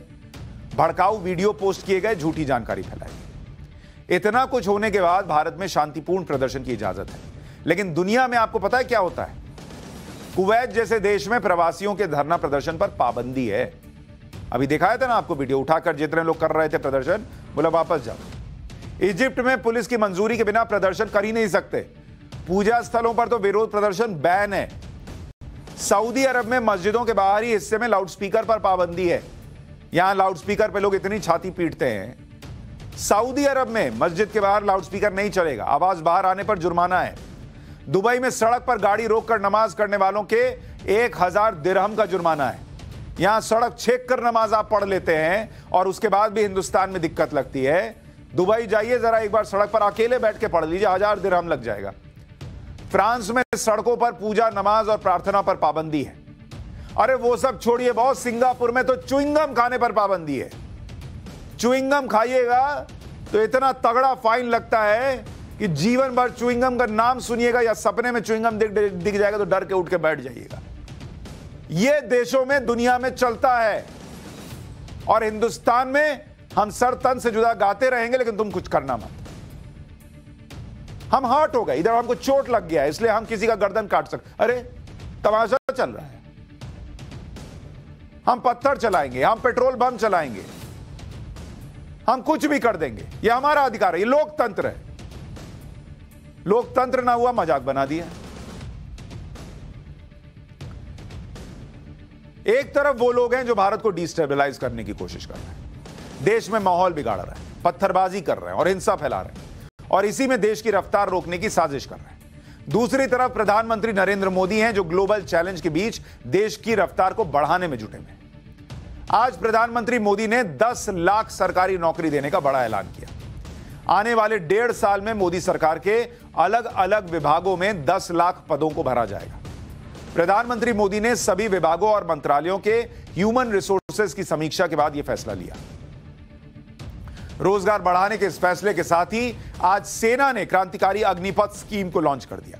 भड़काऊ वीडियो पोस्ट किए गए, झूठी जानकारी फैलाई गई। इतना कुछ होने के बाद भारत में शांतिपूर्ण प्रदर्शन की इजाजत है, लेकिन दुनिया में आपको पता है क्या होता है? कुवैत जैसे देश में प्रवासियों के धरना प्रदर्शन पर पाबंदी है। अभी दिखाया था ना आपको वीडियो उठाकर, जितने लोग कर रहे थे प्रदर्शन, बोला वापस जाओ। इजिप्ट में पुलिस की मंजूरी के बिना प्रदर्शन कर ही नहीं सकते, पूजा स्थलों पर तो विरोध प्रदर्शन बैन है। सऊदी अरब में मस्जिदों के बाहरी हिस्से में लाउडस्पीकर पर पाबंदी है, यहां लाउडस्पीकर पे लोग इतनी छाती पीटते हैं। सऊदी अरब में मस्जिद के बाहर लाउडस्पीकर नहीं चलेगा, आवाज बाहर आने पर जुर्माना है। दुबई में सड़क पर गाड़ी रोककर नमाज करने वालों के 1000 दिरहम का जुर्माना है। यहां सड़क छेक कर नमाज आप पढ़ लेते हैं और उसके बाद भी हिंदुस्तान में दिक्कत लगती है। दुबई जाइए जरा एक बार, सड़क पर अकेले बैठ के पढ़ लीजिए, 1000 दिरहम लग जाएगा। फ्रांस में सड़कों पर पूजा, नमाज और प्रार्थना पर पाबंदी है। अरे वो सब छोड़िए, बहुत सिंगापुर में तो च्युइंगम खाने पर पाबंदी है। च्युइंगम खाइएगा तो इतना तगड़ा फाइन लगता है कि जीवन भर च्युइंगम का नाम सुनिएगा या सपने में च्युइंगम दिख जाएगा तो डर के उठ के बैठ जाइएगा। यह देशों में, दुनिया में चलता है, और हिंदुस्तान में हम सर तन से जुदा गाते रहेंगे, लेकिन तुम कुछ करना मत। हम हर्ट हो गए, इधर हमको चोट लग गया इसलिए हम किसी का गर्दन काट सकते। अरे तमाशा चल रहा है, हम पत्थर चलाएंगे, हम पेट्रोल बम चलाएंगे, हम कुछ भी कर देंगे, ये हमारा अधिकार है, ये लोकतंत्र है। लोकतंत्र ना हुआ, मजाक बना दिया। एक तरफ वो लोग हैं जो भारत को डिस्टेबलाइज करने की कोशिश कर रहे हैं, देश में माहौल बिगाड़ रहे हैं, पत्थरबाजी कर रहे हैं और हिंसा फैला रहे हैं, और इसी में देश की रफ्तार रोकने की साजिश कर रहे हैं। दूसरी तरफ प्रधानमंत्री नरेंद्र मोदी हैं जो ग्लोबल चैलेंज के बीच देश की रफ्तार को बढ़ाने में जुटे हैं। आज प्रधानमंत्री मोदी ने 10 लाख सरकारी नौकरी देने का बड़ा ऐलान किया। आने वाले 1.5 साल में मोदी सरकार के अलग अलग विभागों में 10 लाख पदों को भरा जाएगा। प्रधानमंत्री मोदी ने सभी विभागों और मंत्रालयों के ह्यूमन रिसोर्सेज की समीक्षा के बाद यह फैसला लिया। रोजगार बढ़ाने के इस फैसले के साथ ही आज सेना ने क्रांतिकारी अग्निपथ स्कीम को लॉन्च कर दिया,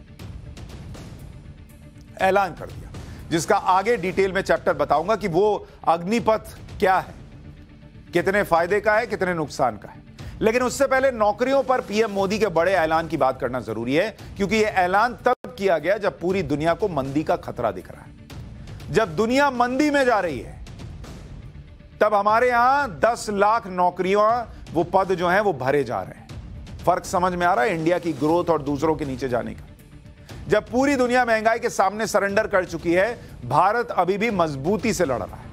ऐलान कर दिया, जिसका आगे डिटेल में चैप्टर बताऊंगा कि वो अग्निपथ क्या है, कितने फायदे का है, कितने नुकसान का है। लेकिन उससे पहले नौकरियों पर पीएम मोदी के बड़े ऐलान की बात करना जरूरी है, क्योंकि यह ऐलान तब किया गया जब पूरी दुनिया को मंदी का खतरा दिख रहा है। जब दुनिया मंदी में जा रही है, तब हमारे यहां 10 लाख नौकरियां, वो पद जो हैं वो भरे जा रहे हैं। फर्क समझ में आ रहा है इंडिया की ग्रोथ और दूसरों के नीचे जाने का। जब पूरी दुनिया महंगाई के सामने सरेंडर कर चुकी है, भारत अभी भी मजबूती से लड़ रहा है।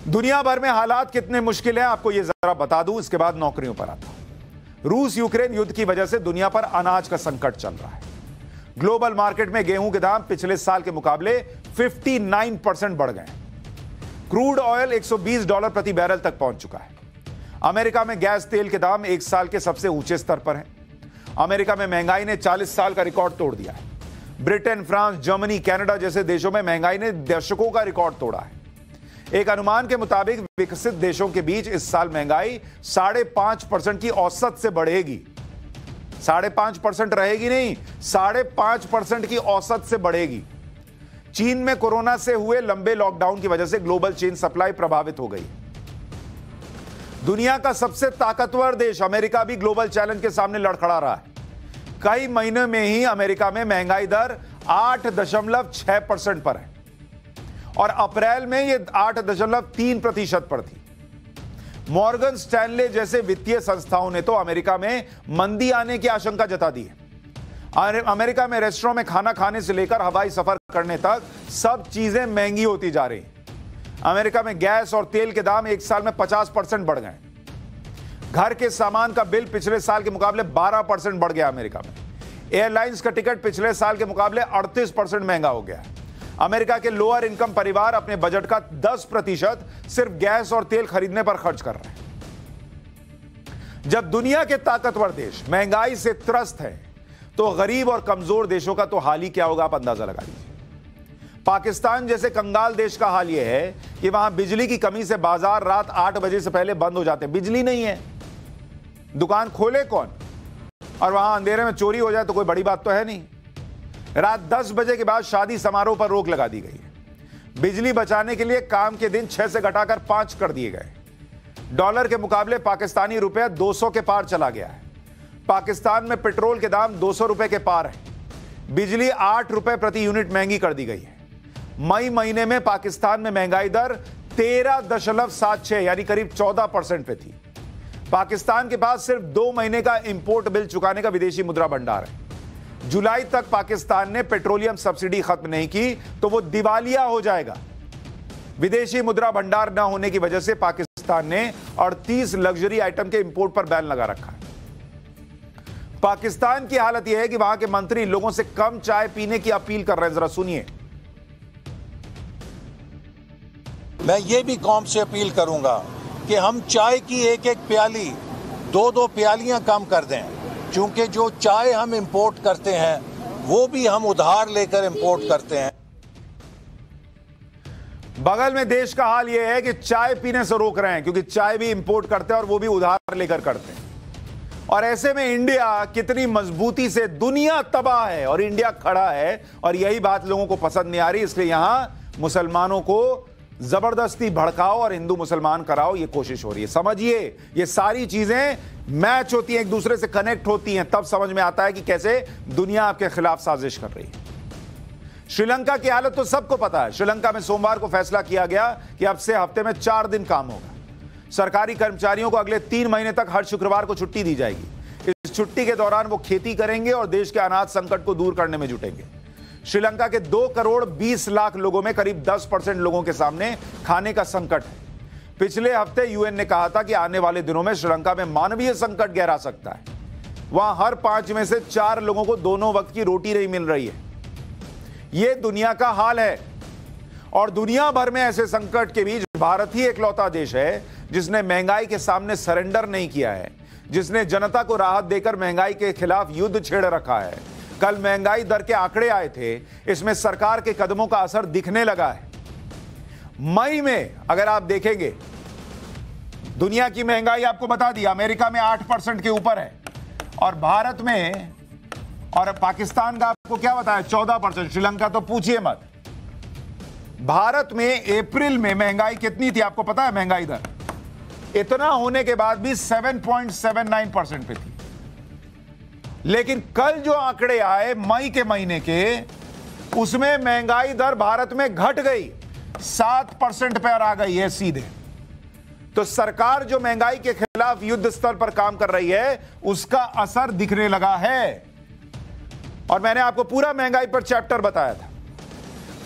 दुनिया भर में हालात कितने मुश्किल हैं आपको यह जरा बता दूं, इसके बाद नौकरियों पर आता हूं। रूस यूक्रेन युद्ध की वजह से दुनिया पर अनाज का संकट चल रहा है। ग्लोबल मार्केट में गेहूं के दाम पिछले साल के मुकाबले 59% बढ़ गए। क्रूड ऑयल $120 प्रति बैरल तक पहुंच चुका है। अमेरिका में गैस तेल के दाम एक साल के सबसे ऊंचे स्तर पर हैं। अमेरिका में महंगाई ने 40 साल का रिकॉर्ड तोड़ दिया है। ब्रिटेन, फ्रांस, जर्मनी, कनाडा जैसे देशों में महंगाई ने दशकों का रिकॉर्ड तोड़ा है। एक अनुमान के मुताबिक विकसित देशों के बीच इस साल महंगाई 5.5% की औसत से बढ़ेगी। 5.5% रहेगी नहीं, 5.5% की औसत से बढ़ेगी। चीन में कोरोना से हुए लंबे लॉकडाउन की वजह से ग्लोबल चेन सप्लाई प्रभावित हो गई। दुनिया का सबसे ताकतवर देश अमेरिका भी ग्लोबल चैलेंज के सामने लड़खड़ा रहा है। कई महीनों में ही अमेरिका में महंगाई दर 8.6% पर है और अप्रैल में यह 8.3% पर थी। मॉर्गन स्टैनले जैसे वित्तीय संस्थाओं ने तो अमेरिका में मंदी आने की आशंका जता दी है। अमेरिका में रेस्टोरेंट में खाना खाने से लेकर हवाई सफर करने तक सब चीजें महंगी होती जा रही। अमेरिका में गैस और तेल के दाम एक साल में 50% बढ़ गए। घर के सामान का बिल पिछले साल के मुकाबले 12% बढ़ गया। अमेरिका में एयरलाइंस का टिकट पिछले साल के मुकाबले 38% महंगा हो गया। अमेरिका के लोअर इनकम परिवार अपने बजट का 10% सिर्फ गैस और तेल खरीदने पर खर्च कर रहे हैं। जब दुनिया के ताकतवर देश महंगाई से त्रस्त है तो गरीब और कमजोर देशों का तो हाल ही क्या होगा, आप अंदाजा लगा लीजिए। पाकिस्तान जैसे कंगाल देश का हाल यह है कि वहां बिजली की कमी से बाजार रात 8 बजे से पहले बंद हो जाते हैं। बिजली नहीं है, दुकान खोले कौन, और वहां अंधेरे में चोरी हो जाए तो कोई बड़ी बात तो है नहीं। रात 10 बजे के बाद शादी समारोह पर रोक लगा दी गई है। बिजली बचाने के लिए काम के दिन 6 से घटाकर 5 कर दिए गए। डॉलर के मुकाबले पाकिस्तानी रुपया 200 के पार चला गया है। पाकिस्तान में पेट्रोल के दाम 200 रुपए के पार है। बिजली 8 रुपए प्रति यूनिट महंगी कर दी गई है। मई महीने में पाकिस्तान में महंगाई दर 13.76 यानी करीब 14% पे थी। पाकिस्तान के पास सिर्फ 2 महीने का इंपोर्ट बिल चुकाने का विदेशी मुद्रा भंडार है। जुलाई तक पाकिस्तान ने पेट्रोलियम सब्सिडी खत्म नहीं की तो वो दिवालिया हो जाएगा। विदेशी मुद्रा भंडार न होने की वजह से पाकिस्तान ने 38 लग्जरी आइटम के इंपोर्ट पर बैन लगा रखा है। पाकिस्तान की हालत यह है कि वहां के मंत्री लोगों से कम चाय पीने की अपील कर रहे हैं। जरा सुनिए। मैं ये भी कौम से अपील करूंगा कि हम चाय की एक एक प्याली 2-2 प्यालियां कम कर दें, क्योंकि जो चाय हम इंपोर्ट करते हैं वो भी हम उधार लेकर इंपोर्ट करते हैं। बगल में देश का हाल यह है कि चाय पीने से रोक रहे हैं क्योंकि चाय भी इंपोर्ट करते हैं और वो भी उधार लेकर करते हैं। और ऐसे में इंडिया कितनी मजबूती से, दुनिया तबाह है और इंडिया खड़ा है, और यही बात लोगों को पसंद नहीं आ रही। इसलिए यहां मुसलमानों को जबरदस्ती भड़काओ और हिंदू मुसलमान कराओ, ये कोशिश हो रही है। समझिए, ये सारी चीजें मैच होती हैं, एक दूसरे से कनेक्ट होती हैं, तब समझ में आता है कि कैसे दुनिया आपके खिलाफ साजिश कर रही है। श्रीलंका की हालत तो सबको पता है। श्रीलंका में सोमवार को फैसला किया गया कि अब से हफ्ते में 4 दिन काम होगा। सरकारी कर्मचारियों को अगले 3 महीने तक हर शुक्रवार को छुट्टी दी जाएगी। इस छुट्टी के दौरान वो खेती करेंगे और देश के अनाज संकट को दूर करने में जुटेंगे। श्रीलंका के 2 करोड़ 20 लाख लोगों में करीब 10% लोगों के सामने खाने का संकट है। पिछले हफ्ते यूएन ने कहा था कि आने वाले दिनों में श्रीलंका में मानवीय संकट गहरा सकता है। वहां हर 5 में से 4 लोगों को दोनों वक्त की रोटी नहीं मिल रही है। यह दुनिया का हाल है और दुनिया भर में ऐसे संकट के बीच भारत ही एकलौता देश है जिसने महंगाई के सामने सरेंडर नहीं किया है, जिसने जनता को राहत देकर महंगाई के खिलाफ युद्ध छेड़ रखा है। कल महंगाई दर के आंकड़े आए थे, इसमें सरकार के कदमों का असर दिखने लगा है। मई में अगर आप देखेंगे दुनिया की महंगाई आपको बता दी, अमेरिका में 8% के ऊपर है और भारत में और पाकिस्तान का आपको क्या बताया 14%। श्रीलंका तो पूछिए मत। भारत में अप्रैल में महंगाई कितनी थी आपको पता है? महंगाई दर इतना होने के बाद भी 7.79% पे थी। लेकिन कल जो आंकड़े आए मई के महीने के, उसमें महंगाई दर भारत में घट गई 7% पर आ गई है सीधे। तो सरकार जो महंगाई के खिलाफ युद्ध स्तर पर काम कर रही है, उसका असर दिखने लगा है। और मैंने आपको पूरा महंगाई पर चैप्टर बताया था।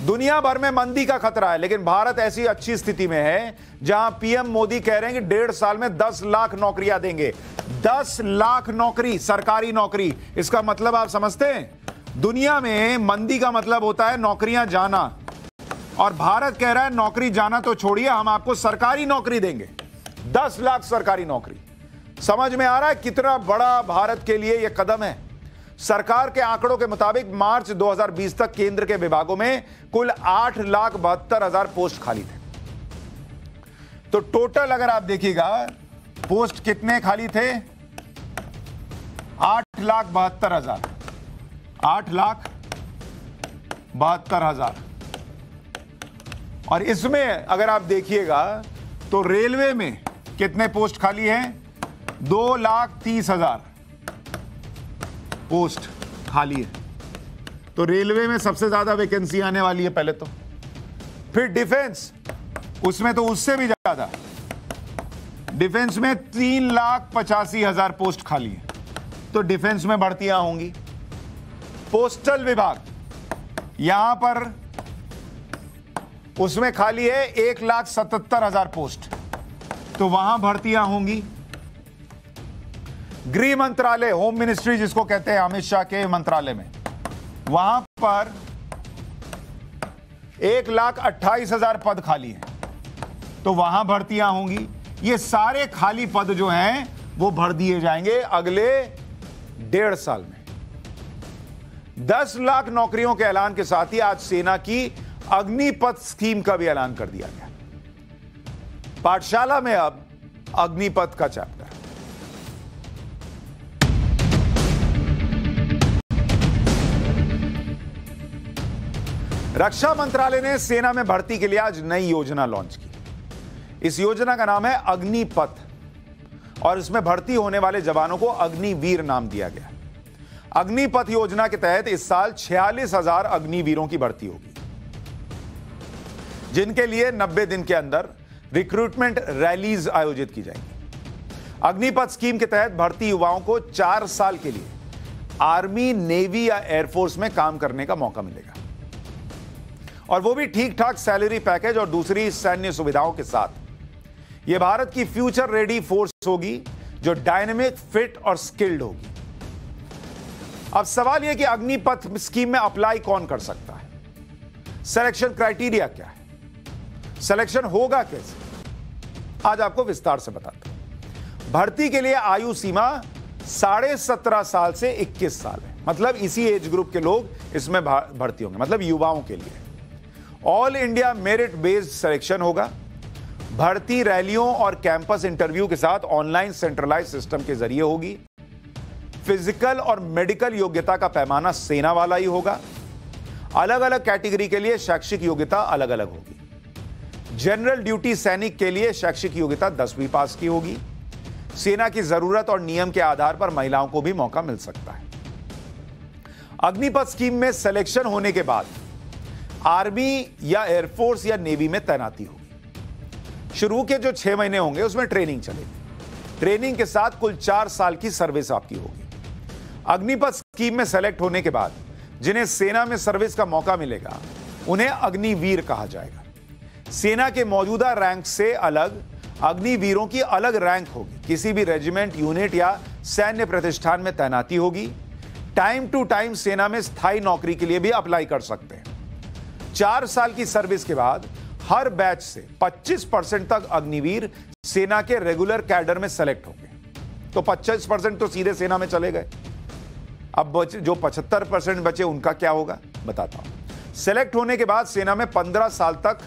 दुनिया भर में मंदी का खतरा है, लेकिन भारत ऐसी अच्छी स्थिति में है जहां पीएम मोदी कह रहे हैं कि 1.5 साल में 10 लाख नौकरियां देंगे। 10 लाख नौकरी, सरकारी नौकरी। इसका मतलब आप समझते हैं? दुनिया में मंदी का मतलब होता है नौकरियां जाना, और भारत कह रहा है नौकरी जाना तो छोड़िए, हम आपको सरकारी नौकरी देंगे। 10 लाख सरकारी नौकरी। समझ में आ रहा है कितना बड़ा भारत के लिए यह कदम है? सरकार के आंकड़ों के मुताबिक मार्च 2020 तक केंद्र के विभागों में कुल 8,72,000 पोस्ट खाली थे। तो टोटल अगर आप देखिएगा पोस्ट कितने खाली थे? 8,72,000। 8,72,000। और इसमें अगर आप देखिएगा तो रेलवे में कितने पोस्ट खाली हैं? 2,30,000 पोस्ट खाली है। तो रेलवे में सबसे ज्यादा वैकेंसी आने वाली है पहले तो। फिर डिफेंस, उसमें तो उससे भी ज्यादा। डिफेंस में 3,85,000 पोस्ट खाली है। तो डिफेंस में भर्तियां होंगी। पोस्टल विभाग, यहां पर उसमें खाली है 1,77,000 पोस्ट, तो वहां भर्तियां होंगी। गृह मंत्रालय, होम मिनिस्ट्री जिसको कहते हैं, अमित शाह के मंत्रालय में, वहां पर 1,28,000 पद खाली हैं, तो वहां भर्तियां होंगी। ये सारे खाली पद जो हैं वो भर दिए जाएंगे अगले 1.5 साल में। 10 लाख नौकरियों के ऐलान के साथ ही आज सेना की अग्निपथ स्कीम का भी ऐलान कर दिया गया। पाठशाला में अब अग्निपथ का चैप्टर। रक्षा मंत्रालय ने सेना में भर्ती के लिए आज नई योजना लॉन्च की। इस योजना का नाम है अग्निपथ, और इसमें भर्ती होने वाले जवानों को अग्निवीर नाम दिया गया। अग्निपथ योजना के तहत इस साल 46,000 अग्निवीरों की भर्ती होगी, जिनके लिए 90 दिन के अंदर रिक्रूटमेंट रैलीज आयोजित की जाएंगी। अग्निपथ स्कीम के तहत भर्ती युवाओं को 4 साल के लिए आर्मी, नेवी या एयरफोर्स में काम करने का मौका मिलेगा, और वो भी ठीक ठाक सैलरी पैकेज और दूसरी सैन्य सुविधाओं के साथ। यह भारत की फ्यूचर रेडी फोर्स होगी, जो डायनेमिक, फिट और स्किल्ड होगी। अब सवाल यह कि अग्निपथ स्कीम में अप्लाई कौन कर सकता है? सिलेक्शन क्राइटेरिया क्या है? सिलेक्शन होगा कैसे? आज आपको विस्तार से बताता हूं। भर्ती के लिए आयु सीमा 17.5 साल से 21 साल है, मतलब इसी एज ग्रुप के लोग इसमें भर्ती होंगे, मतलब युवाओं के लिए। All India merit based selection होगा। भर्ती रैलियों और कैंपस इंटरव्यू के साथ ऑनलाइन सेंट्रलाइज सिस्टम के जरिए होगी। फिजिकल और मेडिकल योग्यता का पैमाना सेना वाला ही होगा। अलग अलग कैटेगरी के लिए शैक्षिक योग्यता अलग अलग होगी। जनरल ड्यूटी सैनिक के लिए शैक्षिक योग्यता 10वीं पास की होगी। सेना की जरूरत और नियम के आधार पर महिलाओं को भी मौका मिल सकता है। अग्निपथ स्कीम में सिलेक्शन होने के बाद आर्मी या एयरफोर्स या नेवी में तैनाती होगी। शुरू के जो 6 महीने होंगे उसमें ट्रेनिंग चलेगी। ट्रेनिंग के साथ कुल 4 साल की सर्विस आपकी होगी। अग्निपथ स्कीम में सेलेक्ट होने के बाद जिन्हें सेना में सर्विस का मौका मिलेगा, उन्हें अग्निवीर कहा जाएगा। सेना के मौजूदा रैंक से अलग अग्निवीरों की अलग रैंक होगी। किसी भी रेजिमेंट, यूनिट या सैन्य प्रतिष्ठान में तैनाती होगी। टाइम टू टाइम सेना में स्थायी नौकरी के लिए भी अप्लाई कर सकते हैं। 4 साल की सर्विस के बाद हर बैच से 25% तक अग्निवीर सेना के रेगुलर कैडर में सेलेक्ट होंगे। तो 25% तो सीधे सेना में चले गए। अब जो 75% बचे उनका क्या होगा, बताता हूं। सेलेक्ट होने के बाद सेना में 15 साल तक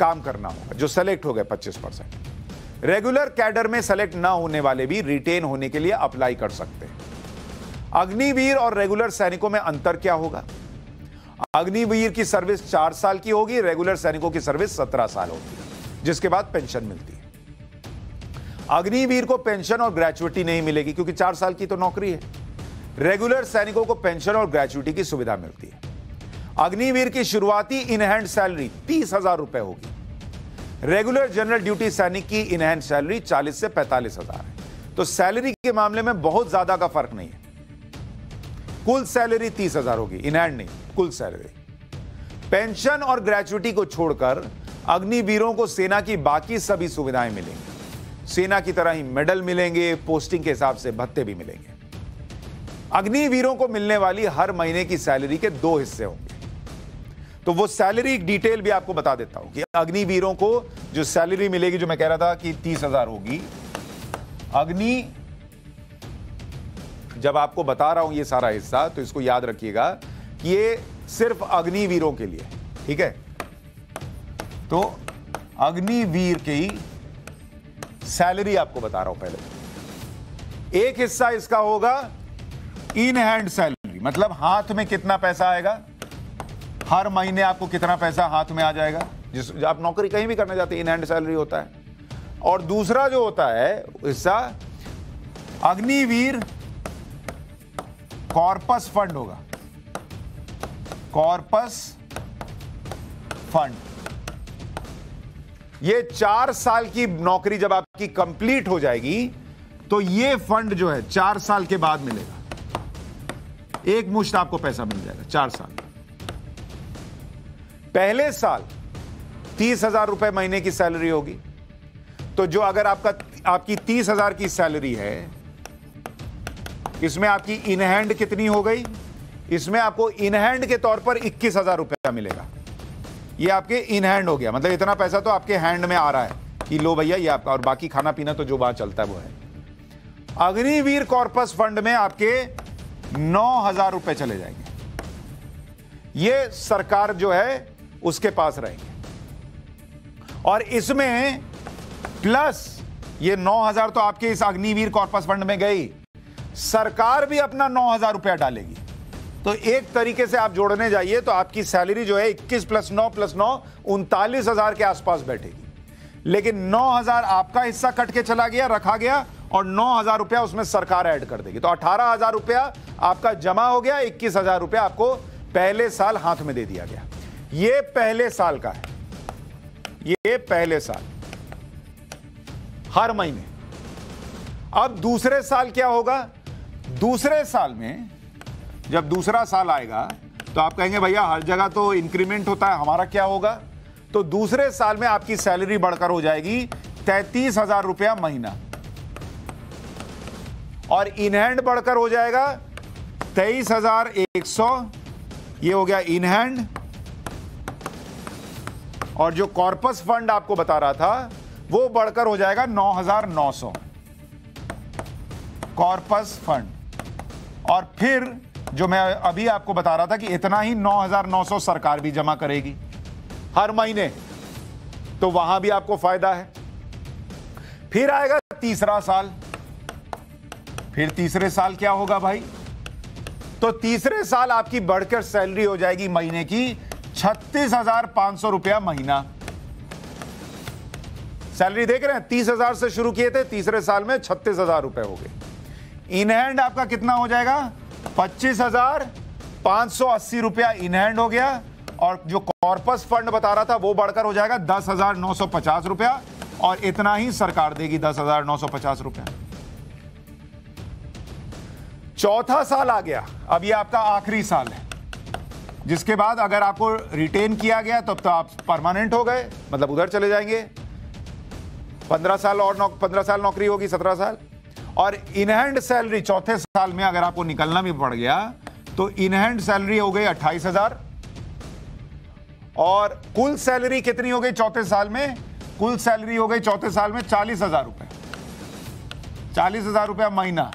काम करना होगा, जो सेलेक्ट हो गए 25%। रेगुलर कैडर में सेलेक्ट ना होने वाले भी रिटेन होने के लिए अप्लाई कर सकते हैं। अग्निवीर और रेगुलर सैनिकों में अंतर क्या होगा? अग्निवीर की सर्विस 4 साल की होगी, रेगुलर सैनिकों की सर्विस 17 साल होगी, जिसके बाद पेंशन मिलती है। अग्निवीर को पेंशन और ग्रेचुइटी नहीं मिलेगी, क्योंकि 4 साल की तो नौकरी है। रेगुलर सैनिकों को पेंशन और ग्रेचुइटी की सुविधा मिलती है। अग्निवीर की शुरुआती इन हैंड सैलरी 30,000 रुपए होगी। रेगुलर जनरल ड्यूटी सैनिक की इन हैंड सैलरी 40 से 45,000 है। तो सैलरी के मामले में बहुत ज्यादा का फर्क नहीं है। कुल सैलरी 30,000 होगी, इन हैंड नहीं, कुल सैलरी। पेंशन और ग्रेचुइटी को छोड़कर अग्निवीरों को सेना की बाकी सभी सुविधाएं मिलेंगी। सेना की तरह ही मेडल मिलेंगे, पोस्टिंग के हिसाब से भत्ते भी मिलेंगे। अग्निवीरों को मिलने वाली हर महीने की सैलरी के 2 हिस्से होंगे। तो वो सैलरी डिटेल भी आपको बता देता हूं कि अग्निवीरों को जो सैलरी मिलेगी, जो मैं कह रहा था कि 30,000 होगी, जब आपको बता रहा हूं ये सारा हिस्सा, तो इसको याद रखिएगा कि ये सिर्फ अग्निवीरों के लिए, ठीक है। तो अग्निवीर की सैलरी आपको बता रहा हूं। पहले एक हिस्सा इसका होगा इन हैंड सैलरी, मतलब हाथ में कितना पैसा आएगा, हर महीने आपको कितना पैसा हाथ में आ जाएगा। जिस आप नौकरी कहीं भी करने जाते हैं, इन हैंड सैलरी होता है। और दूसरा जो होता है हिस्सा, अग्निवीर कॉर्पस फंड होगा। कॉर्पस फंड, ये 4 साल की नौकरी जब आपकी कंप्लीट हो जाएगी, तो ये फंड जो है 4 साल के बाद मिलेगा। एक मुश्त आपको पैसा मिल जाएगा 4 साल। पहले साल 30,000 रुपए महीने की सैलरी होगी। तो जो अगर आपकी 30,000 की सैलरी है, इसमें आपकी इन हैंड कितनी हो गई, इसमें आपको इन हैंड के तौर पर 21,000 रुपया मिलेगा। ये आपके इन हैंड हो गया, मतलब इतना पैसा तो आपके हैंड में आ रहा है कि लो भैया ये आपका, और बाकी खाना पीना तो जो वहां चलता है वो है। अग्निवीर कॉर्पस फंड में आपके 9,000 रुपए चले जाएंगे। ये सरकार जो है उसके पास रहेंगे। और इसमें प्लस ये 9,000 तो आपके इस अग्निवीर कॉर्पस फंड में गई, सरकार भी अपना 9,000 रुपया डालेगी। तो एक तरीके से आप जोड़ने जाइए तो आपकी सैलरी जो है 21 + 9 + 9 39,000 के आसपास बैठेगी। लेकिन 9,000 आपका हिस्सा कट के चला गया, रखा गया, और 9,000 रुपया उसमें सरकार ऐड कर देगी। तो 18,000 रुपया आपका जमा हो गया, 21,000 रुपया आपको पहले साल हाथ में दे दिया गया। ये पहले साल का है, ये पहले साल, हर महीने। अब दूसरे साल क्या होगा, दूसरे साल में जब दूसरा साल आएगा तो आप कहेंगे भैया हर जगह तो इंक्रीमेंट होता है, हमारा क्या होगा। तो दूसरे साल में आपकी सैलरी बढ़कर हो जाएगी 33,000 रुपया महीना, और इन हैंड बढ़कर हो जाएगा 23,100। ये हो गया इन हैंड। और जो कॉर्पस फंड आपको बता रहा था वो बढ़कर हो जाएगा 9,900 कॉर्पस फंड। और फिर जो मैं अभी आपको बता रहा था कि इतना ही 9,900 सरकार भी जमा करेगी हर महीने, तो वहां भी आपको फायदा है। फिर आएगा तीसरा साल। फिर तीसरे साल क्या होगा भाई, तो तीसरे साल आपकी बढ़कर सैलरी हो जाएगी महीने की 36,500 रुपया महीना। सैलरी देख रहे हैं, 30,000 से शुरू किए थे, तीसरे साल में 36,000 रुपए हो गए। इन हैंड आपका कितना हो जाएगा, 25,580 रुपया इन हैंड हो गया। और जो कॉर्पस फंड बता रहा था वो बढ़कर हो जाएगा 10,950 रुपया, और इतना ही सरकार देगी 10,950 रुपया। चौथा साल आ गया, अब ये आपका आखिरी साल है, जिसके बाद अगर आपको रिटेन किया गया तब तो आप परमानेंट हो गए, मतलब उधर चले जाएंगे। 15 साल और 15 साल नौकरी होगी, 17 साल। और इन हैंड सैलरी चौथे साल में अगर आपको निकलना भी पड़ गया तो इन हैंड सैलरी हो गई 28,000। और कुल सैलरी कितनी हो गई चौथे साल में, कुल सैलरी हो गई चौथे साल में 40,000 रुपए, 40,000 रुपया महीना।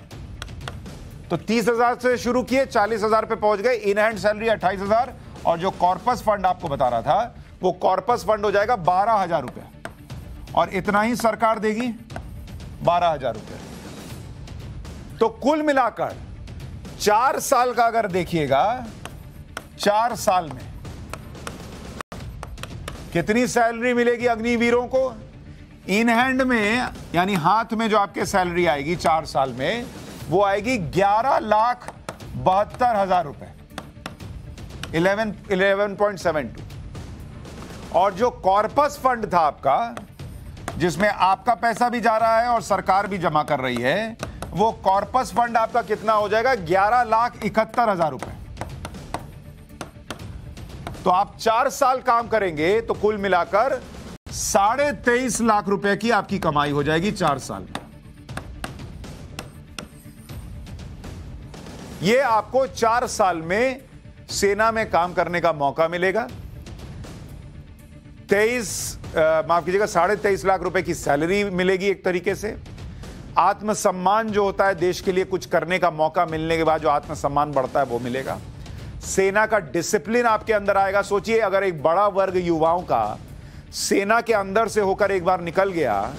तो 30,000 से शुरू किए, 40,000 पे पहुंच गए। इन हैंड सैलरी 28,000, और जो कॉर्पस फंड आपको बता रहा था वो कॉर्पस फंड हो जाएगा 12,000 रुपया, और इतना ही सरकार देगी 12,000 रुपया। तो कुल मिलाकर 4 साल का अगर देखिएगा, 4 साल में कितनी सैलरी मिलेगी अग्निवीरों को। इन हैंड में यानी हाथ में जो आपके सैलरी आएगी 4 साल में, वो आएगी 11,72,000 रुपए। 11.72। और जो कॉर्पस फंड था आपका, जिसमें आपका पैसा भी जा रहा है और सरकार भी जमा कर रही है, वो कॉर्पस फंड आपका कितना हो जाएगा? 11,71,000 रुपए। तो आप 4 साल काम करेंगे तो कुल मिलाकर 23.5 लाख रुपए की आपकी कमाई हो जाएगी 4 साल में। यह आपको 4 साल में सेना में काम करने का मौका मिलेगा। 23.5 लाख रुपए की सैलरी मिलेगी। एक तरीके से आत्मसम्मान जो होता है, देश के लिए कुछ करने का मौका मिलने के बाद जो आत्मसम्मान बढ़ता है वो मिलेगा। सेना का डिसिप्लिन आपके अंदर आएगा। सोचिए, अगर एक बड़ा वर्ग युवाओं का सेना के अंदर से होकर एक बार निकल गया,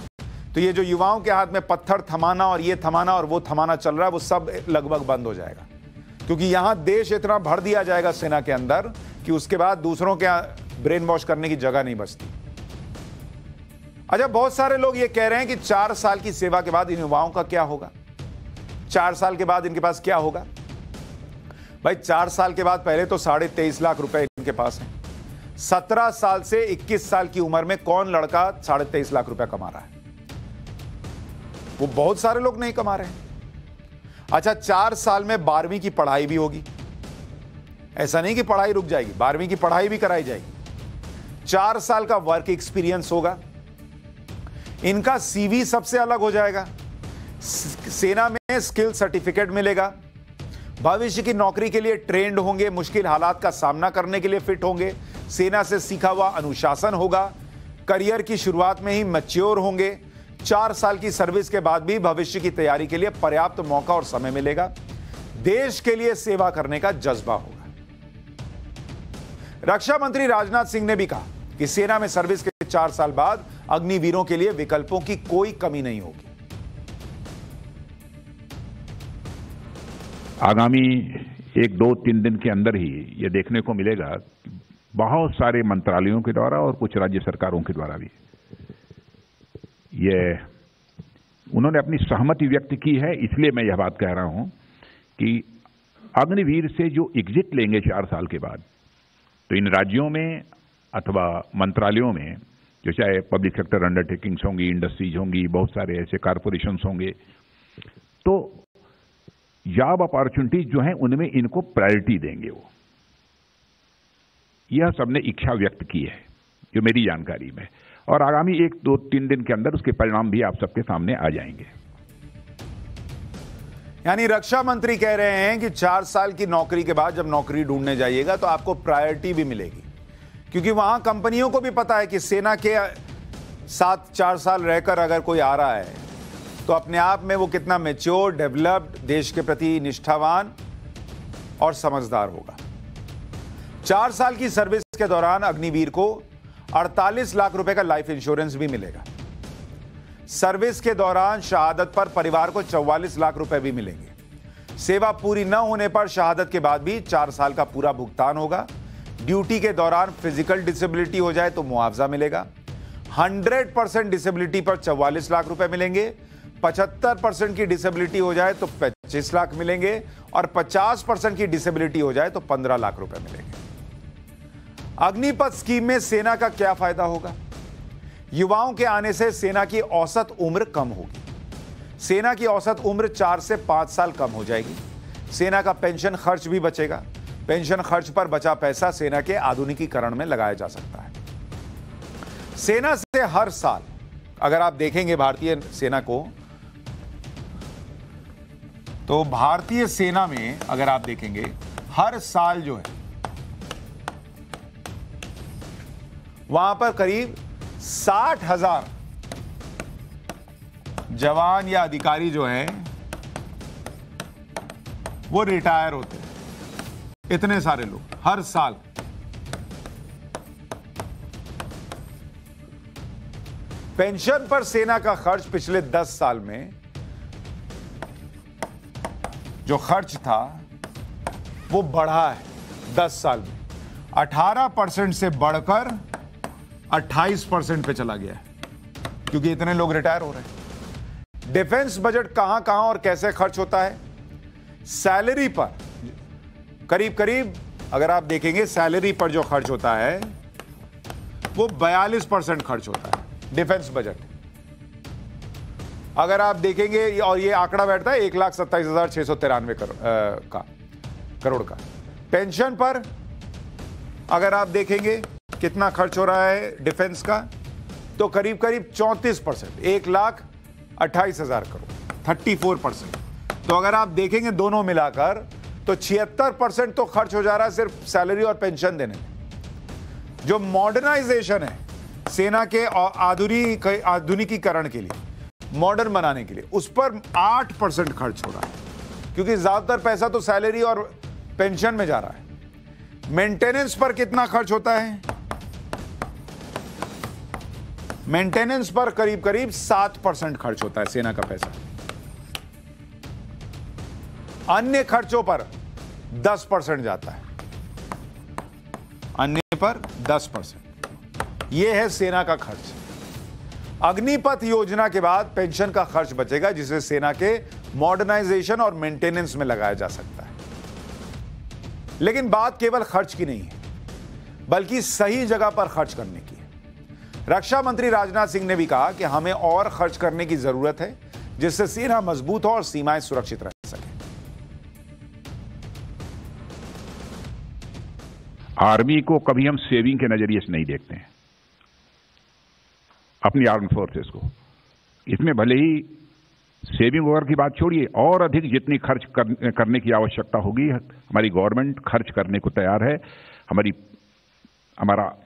तो ये जो युवाओं के हाथ में पत्थर थमाना और ये थमाना और वो थमाना चल रहा है, वो सब लगभग बंद हो जाएगा। क्योंकि यहां देश इतना भर दिया जाएगा सेना के अंदर कि उसके बाद दूसरों के ब्रेन वॉश करने की जगह नहीं बचती। अच्छा, बहुत सारे लोग ये कह रहे हैं कि 4 साल की सेवा के बाद इन युवाओं का क्या होगा? 4 साल के बाद इनके पास क्या होगा? भाई, 4 साल के बाद पहले तो 23.5 लाख रुपए इनके पास है। 17 साल से 21 साल की उम्र में कौन लड़का 23.5 लाख रुपए कमा रहा है? वो बहुत सारे लोग नहीं कमा रहे हैं। अच्छा, 4 साल में 12वीं की पढ़ाई भी होगी। ऐसा नहीं कि पढ़ाई रुक जाएगी, 12वीं की पढ़ाई भी कराई जाएगी। 4 साल का वर्क एक्सपीरियंस होगा। इनका सीवी सबसे अलग हो जाएगा। सेना में स्किल सर्टिफिकेट मिलेगा। भविष्य की नौकरी के लिए ट्रेंड होंगे। मुश्किल हालात का सामना करने के लिए फिट होंगे। सेना से सीखा हुआ अनुशासन होगा। करियर की शुरुआत में ही मैच्योर होंगे। 4 साल की सर्विस के बाद भी भविष्य की तैयारी के लिए पर्याप्त मौका और समय मिलेगा। देश के लिए सेवा करने का जज्बा होगा। रक्षा मंत्री राजनाथ सिंह ने भी कहा कि सेना में सर्विस के 4 साल बाद अग्निवीरों के लिए विकल्पों की कोई कमी नहीं होगी। आगामी 1, 2, 3 दिन के अंदर ही ये देखने को मिलेगा कि बहुत सारे मंत्रालयों के द्वारा और कुछ राज्य सरकारों के द्वारा भी ये उन्होंने अपनी सहमति व्यक्त की है। इसलिए मैं यह बात कह रहा हूं कि अग्निवीर से जो एग्जिट लेंगे 4 साल के बाद, तो इन राज्यों में अथवा मंत्रालयों में, जो चाहे पब्लिक सेक्टर अंडरटेकिंग्स होंगी, इंडस्ट्रीज होंगी, बहुत सारे ऐसे कारपोरेशंस होंगे, तो जॉब अपॉर्चुनिटीज जो हैं उनमें इनको प्रायोरिटी देंगे। वो यह सबने इच्छा व्यक्त की है जो मेरी जानकारी में, और आगामी 1, 2, 3 दिन के अंदर उसके परिणाम भी आप सबके सामने आ जाएंगे। यानी रक्षा मंत्री कह रहे हैं कि 4 साल की नौकरी के बाद जब नौकरी ढूंढने जाइएगा तो आपको प्रायोरिटी भी मिलेगी, क्योंकि वहां कंपनियों को भी पता है कि सेना के साथ 4 साल रहकर अगर कोई आ रहा है तो अपने आप में वो कितना मैच्योर, डेवलप्ड, देश के प्रति निष्ठावान और समझदार होगा। 4 साल की सर्विस के दौरान अग्निवीर को 48 लाख रुपए का लाइफ इंश्योरेंस भी मिलेगा। सर्विस के दौरान शहादत पर परिवार को 44 लाख रुपए भी मिलेंगे। सेवा पूरी न होने पर शहादत के बाद भी 4 साल का पूरा भुगतान होगा। ड्यूटी के दौरान फिजिकल डिसेबिलिटी हो जाए तो मुआवजा मिलेगा। 100% डिसेबिलिटी पर 44 लाख रुपए मिलेंगे। 75% की डिसेबिलिटी हो जाए तो 25 लाख मिलेंगे और 50% की डिसेबिलिटी हो जाए तो 15 लाख रुपए मिलेंगे। अग्निपथ स्कीम में सेना का क्या फायदा होगा? युवाओं के आने से सेना की औसत उम्र कम होगी। सेना की औसत उम्र 4 से 5 साल कम हो जाएगी। सेना का पेंशन खर्च भी बचेगा। पेंशन खर्च पर बचा पैसा सेना के आधुनिकीकरण में लगाया जा सकता है। सेना से हर साल, अगर आप देखेंगे भारतीय सेना को, तो भारतीय सेना में अगर आप देखेंगे हर साल जो है वहां पर करीब 60,000 जवान या अधिकारी जो हैं वो रिटायर होते हैं। इतने सारे लोग हर साल। पेंशन पर सेना का खर्च पिछले 10 साल में जो खर्च था वो बढ़ा है। 10 साल में 18% से बढ़कर 28% पे चला गया है, क्योंकि इतने लोग रिटायर हो रहे हैं। डिफेंस बजट कहां कहां और कैसे खर्च होता है? सैलरी पर करीब करीब अगर आप देखेंगे सैलरी पर जो खर्च होता है वो 42% खर्च होता है डिफेंस बजट। अगर आप देखेंगे, और ये आंकड़ा बैठता है 1,27,693 करोड़ का। पेंशन पर अगर आप देखेंगे कितना खर्च हो रहा है डिफेंस का, तो करीब करीब 34%, 1,28,000 करोड़, 34%। तो अगर आप देखेंगे दोनों मिलाकर तो 76% तो खर्च हो जा रहा है सिर्फ सैलरी और पेंशन देने में। जो मॉडर्नाइजेशन है सेना के आधुनिकीकरण के लिए, मॉडर्न बनाने के लिए, उस पर 8% खर्च हो रहा है, क्योंकि ज्यादातर पैसा तो सैलरी और पेंशन में जा रहा है। मेंटेनेंस पर कितना खर्च होता है? मेंटेनेंस पर करीब करीब 7% खर्च होता है सेना का पैसा। अन्य खर्चों पर 10% जाता है, अन्य पर 10%। यह है सेना का खर्च। अग्निपथ योजना के बाद पेंशन का खर्च बचेगा, जिसे सेना के मॉडर्नाइजेशन और मेंटेनेंस में लगाया जा सकता है। लेकिन बात केवल खर्च की नहीं है, बल्कि सही जगह पर खर्च करने की है। रक्षा मंत्री राजनाथ सिंह ने भी कहा कि हमें और खर्च करने की जरूरत है, जिससे सेना मजबूत हो और सीमाएं सुरक्षित रह सके। आर्मी को कभी हम सेविंग के नजरिए से नहीं देखते हैं, अपनी आर्म फोर्सेस को। इसमें भले ही सेविंग वगैरह की बात छोड़िए, और अधिक जितनी खर्च करने की आवश्यकता होगी, हमारी गवर्नमेंट खर्च करने को तैयार है। हमारा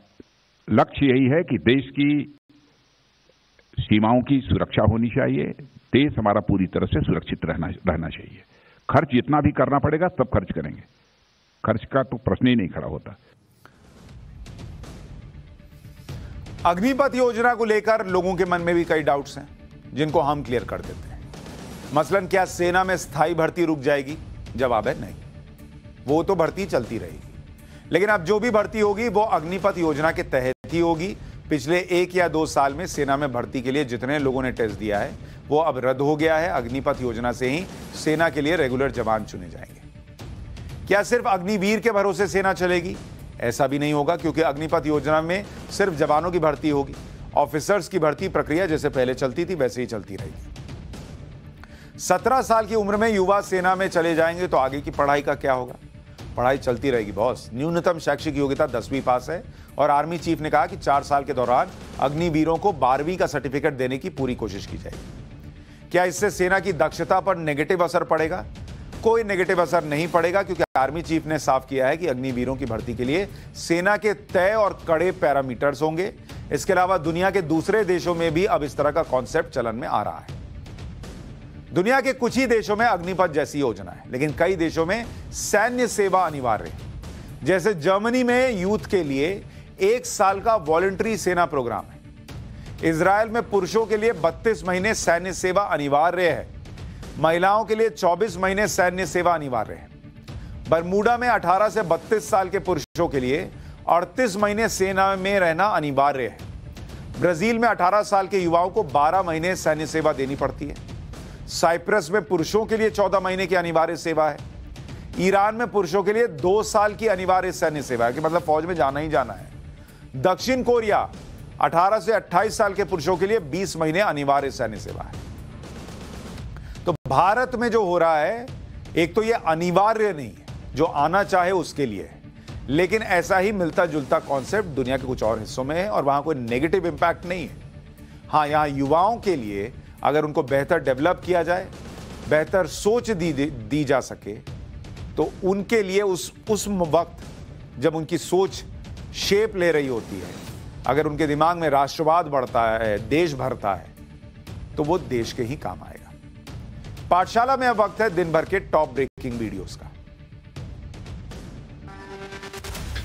लक्ष्य यही है कि देश की सीमाओं की सुरक्षा होनी चाहिए, देश हमारा पूरी तरह से सुरक्षित रहना चाहिए। खर्च जितना भी करना पड़ेगा तब खर्च करेंगे, खर्च का तो प्रश्न ही नहीं खड़ा होता। अग्निपथ योजना को लेकर लोगों के मन में भी कई डाउट्स हैं, जिनको हम क्लियर कर देते हैं। मसलन, क्या सेना में स्थायी भर्ती रुक जाएगी? जवाब है नहीं, वो तो भर्ती चलती रहेगी। लेकिन अब जो भी भर्ती होगी वो अग्निपथ योजना के तहत ही होगी। पिछले 1 या 2 साल में सेना में भर्ती के लिए जितने लोगों ने टेस्ट दिया है वो अब रद्द हो गया है। अग्निपथ योजना से ही सेना के लिए रेगुलर जवान चुने जाएंगे। क्या सिर्फ अग्निवीर के भरोसे सेना चलेगी? ऐसा भी नहीं होगा, क्योंकि अग्निपथ योजना में सिर्फ जवानों की भर्ती होगी। ऑफिसर्स की भर्ती प्रक्रिया जैसे पहले चलती थी वैसे ही चलती रहेगी। 17 साल की उम्र में युवा सेना में चले जाएंगे तो आगे की पढ़ाई का क्या होगा? पढ़ाई चलती रहेगी बॉस। न्यूनतम शैक्षिक योग्यता 10वीं पास है, और आर्मी चीफ ने कहा कि 4 साल के दौरान अग्निवीरों को 12वीं का सर्टिफिकेट देने की पूरी कोशिश की जाएगी। क्या इससे सेना की दक्षता पर नेगेटिव असर पड़ेगा? कोई नेगेटिव असर नहीं पड़ेगा, क्योंकि आर्मी चीफ ने साफ किया है कि अग्निवीरों की भर्ती के लिए सेना के तय और कड़े पैरामीटर्स होंगे। इसके अलावा दुनिया के दूसरे देशों में भी अब इस तरह का कॉन्सेप्ट चलन में आ रहा है। दुनिया के कुछ ही देशों में अग्निपथ जैसी योजना है, लेकिन कई देशों में सैन्य सेवा अनिवार्य है। जैसे जर्मनी में यूथ के लिए 1 साल का वॉलंटरी सेना प्रोग्राम है। इजराइल में पुरुषों के लिए 32 महीने सैन्य सेवा अनिवार्य है। महिलाओं के लिए 24 महीने सैन्य सेवा अनिवार्य है। बरमूडा में 18 से 32 साल के पुरुषों के लिए 38 महीने सेना में रहना अनिवार्य है। ब्राजील में 18 साल के युवाओं को 12 महीने सैन्य सेवा देनी पड़ती है। साइप्रस में पुरुषों के लिए 14 महीने की अनिवार्य सेवा है। ईरान में पुरुषों के लिए 2 साल की अनिवार्य सैन्य सेवा है, कि मतलब फौज में जाना ही जाना है। दक्षिण कोरिया 18 से 28 साल के पुरुषों के लिए 20 महीने अनिवार्य सैन्य सेवा है। तो भारत में जो हो रहा है, एक तो ये अनिवार्य नहीं है, जो आना चाहे उसके लिए है, लेकिन ऐसा ही मिलता जुलता कॉन्सेप्ट दुनिया के कुछ और हिस्सों में है, और वहां कोई नेगेटिव इंपैक्ट नहीं है। हाँ, यहां युवाओं के लिए अगर उनको बेहतर डेवलप किया जाए, बेहतर सोच दी जा सके, तो उनके लिए उस वक्त जब उनकी सोच शेप ले रही होती है, अगर उनके दिमाग में राष्ट्रवाद बढ़ता है, देश भरता है, तो वो देश के ही काम आएगा। पाठशाला में अब वक्त है दिन भर के टॉप ब्रेकिंग वीडियोस का।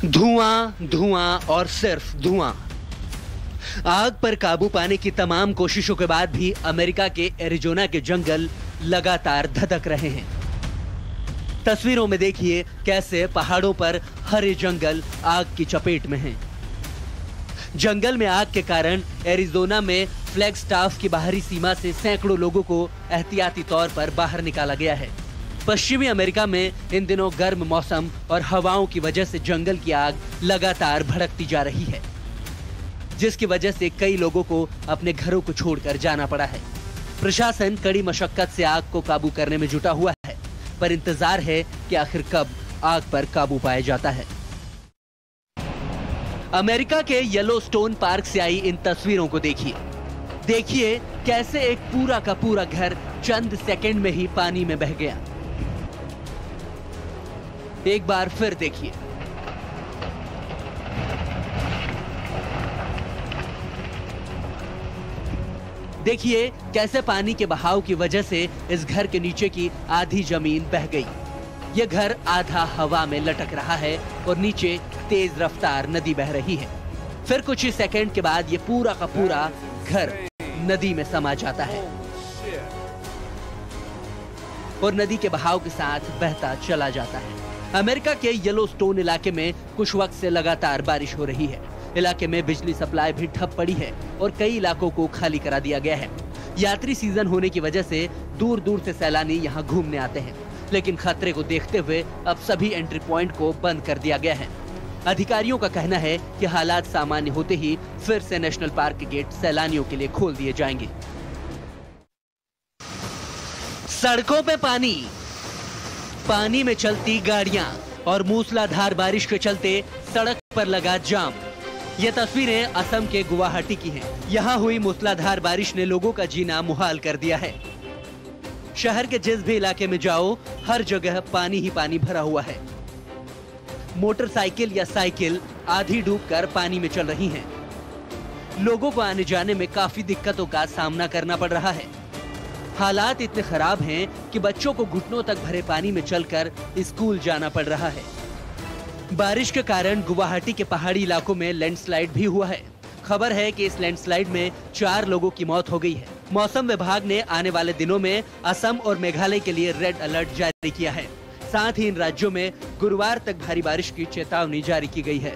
धुआं, धुआं और सिर्फ धुआं। आग पर काबू पाने की तमाम कोशिशों के बाद भी अमेरिका के एरिजोना के जंगल लगातार धधक रहे हैं। तस्वीरों में देखिए कैसे पहाड़ों पर हरे जंगल आग की चपेट में हैं। जंगल में आग के कारण एरिजोना में फ्लैगस्टाफ की बाहरी सीमा से सैकड़ों लोगों को एहतियाती तौर पर बाहर निकाला गया है। पश्चिमी अमेरिका में इन दिनों गर्म मौसम और हवाओं की वजह से जंगल की आग लगातार भड़कती जा रही है, जिसकी वजह से कई लोगों को अपने घरों को छोड़कर जाना पड़ा है। प्रशासन कड़ी मशक्कत से आग को काबू करने में जुटा हुआ है, पर इंतजार है कि आखिर कब आग पर काबू पाया जाता है। अमेरिका के येलोस्टोन पार्क से आई इन तस्वीरों को देखिए कैसे एक पूरा का पूरा घर चंद सेकंड में ही पानी में बह गया। एक बार फिर देखिए। देखिए कैसे पानी के बहाव की वजह से इस घर के नीचे की आधी जमीन बह गई। यह घर आधा हवा में लटक रहा है और नीचे तेज रफ्तार नदी बह रही है। फिर कुछ ही सेकंड के बाद यह पूरा का पूरा घर नदी में समा जाता है और नदी के बहाव के साथ बहता चला जाता है। अमेरिका के येलोस्टोन इलाके में कुछ वक्त से लगातार बारिश हो रही है। इलाके में बिजली सप्लाई भी ठप पड़ी है और कई इलाकों को खाली करा दिया गया है। यात्री सीजन होने की वजह से दूर दूर से सैलानी यहाँ घूमने आते हैं, लेकिन खतरे को देखते हुए अब सभी एंट्री पॉइंट को बंद कर दिया गया है। अधिकारियों का कहना है कि हालात सामान्य होते ही फिर से नेशनल पार्क के गेट सैलानियों के लिए खोल दिए जाएंगे। सड़कों पे पानी में चलती गाड़ियां और मूसलाधार बारिश के चलते सड़क पर लगा जाम। ये तस्वीरें असम के गुवाहाटी की हैं। यहाँ हुई मूसलाधार बारिश ने लोगों का जीना मुहाल कर दिया है। शहर के जिस भी इलाके में जाओ, हर जगह पानी ही पानी भरा हुआ है। मोटरसाइकिल या साइकिल आधी डूबकर पानी में चल रही हैं। लोगों को आने जाने में काफी दिक्कतों का सामना करना पड़ रहा है। हालात इतने खराब हैं कि बच्चों को घुटनों तक भरे पानी में चलकर स्कूल जाना पड़ रहा है। बारिश के कारण गुवाहाटी के पहाड़ी इलाकों में लैंडस्लाइड भी हुआ है। खबर है कि इस लैंडस्लाइड में 4 लोगों की मौत हो गई है। मौसम विभाग ने आने वाले दिनों में असम और मेघालय के लिए रेड अलर्ट जारी किया है। साथ ही इन राज्यों में गुरुवार तक भारी बारिश की चेतावनी जारी की गई है।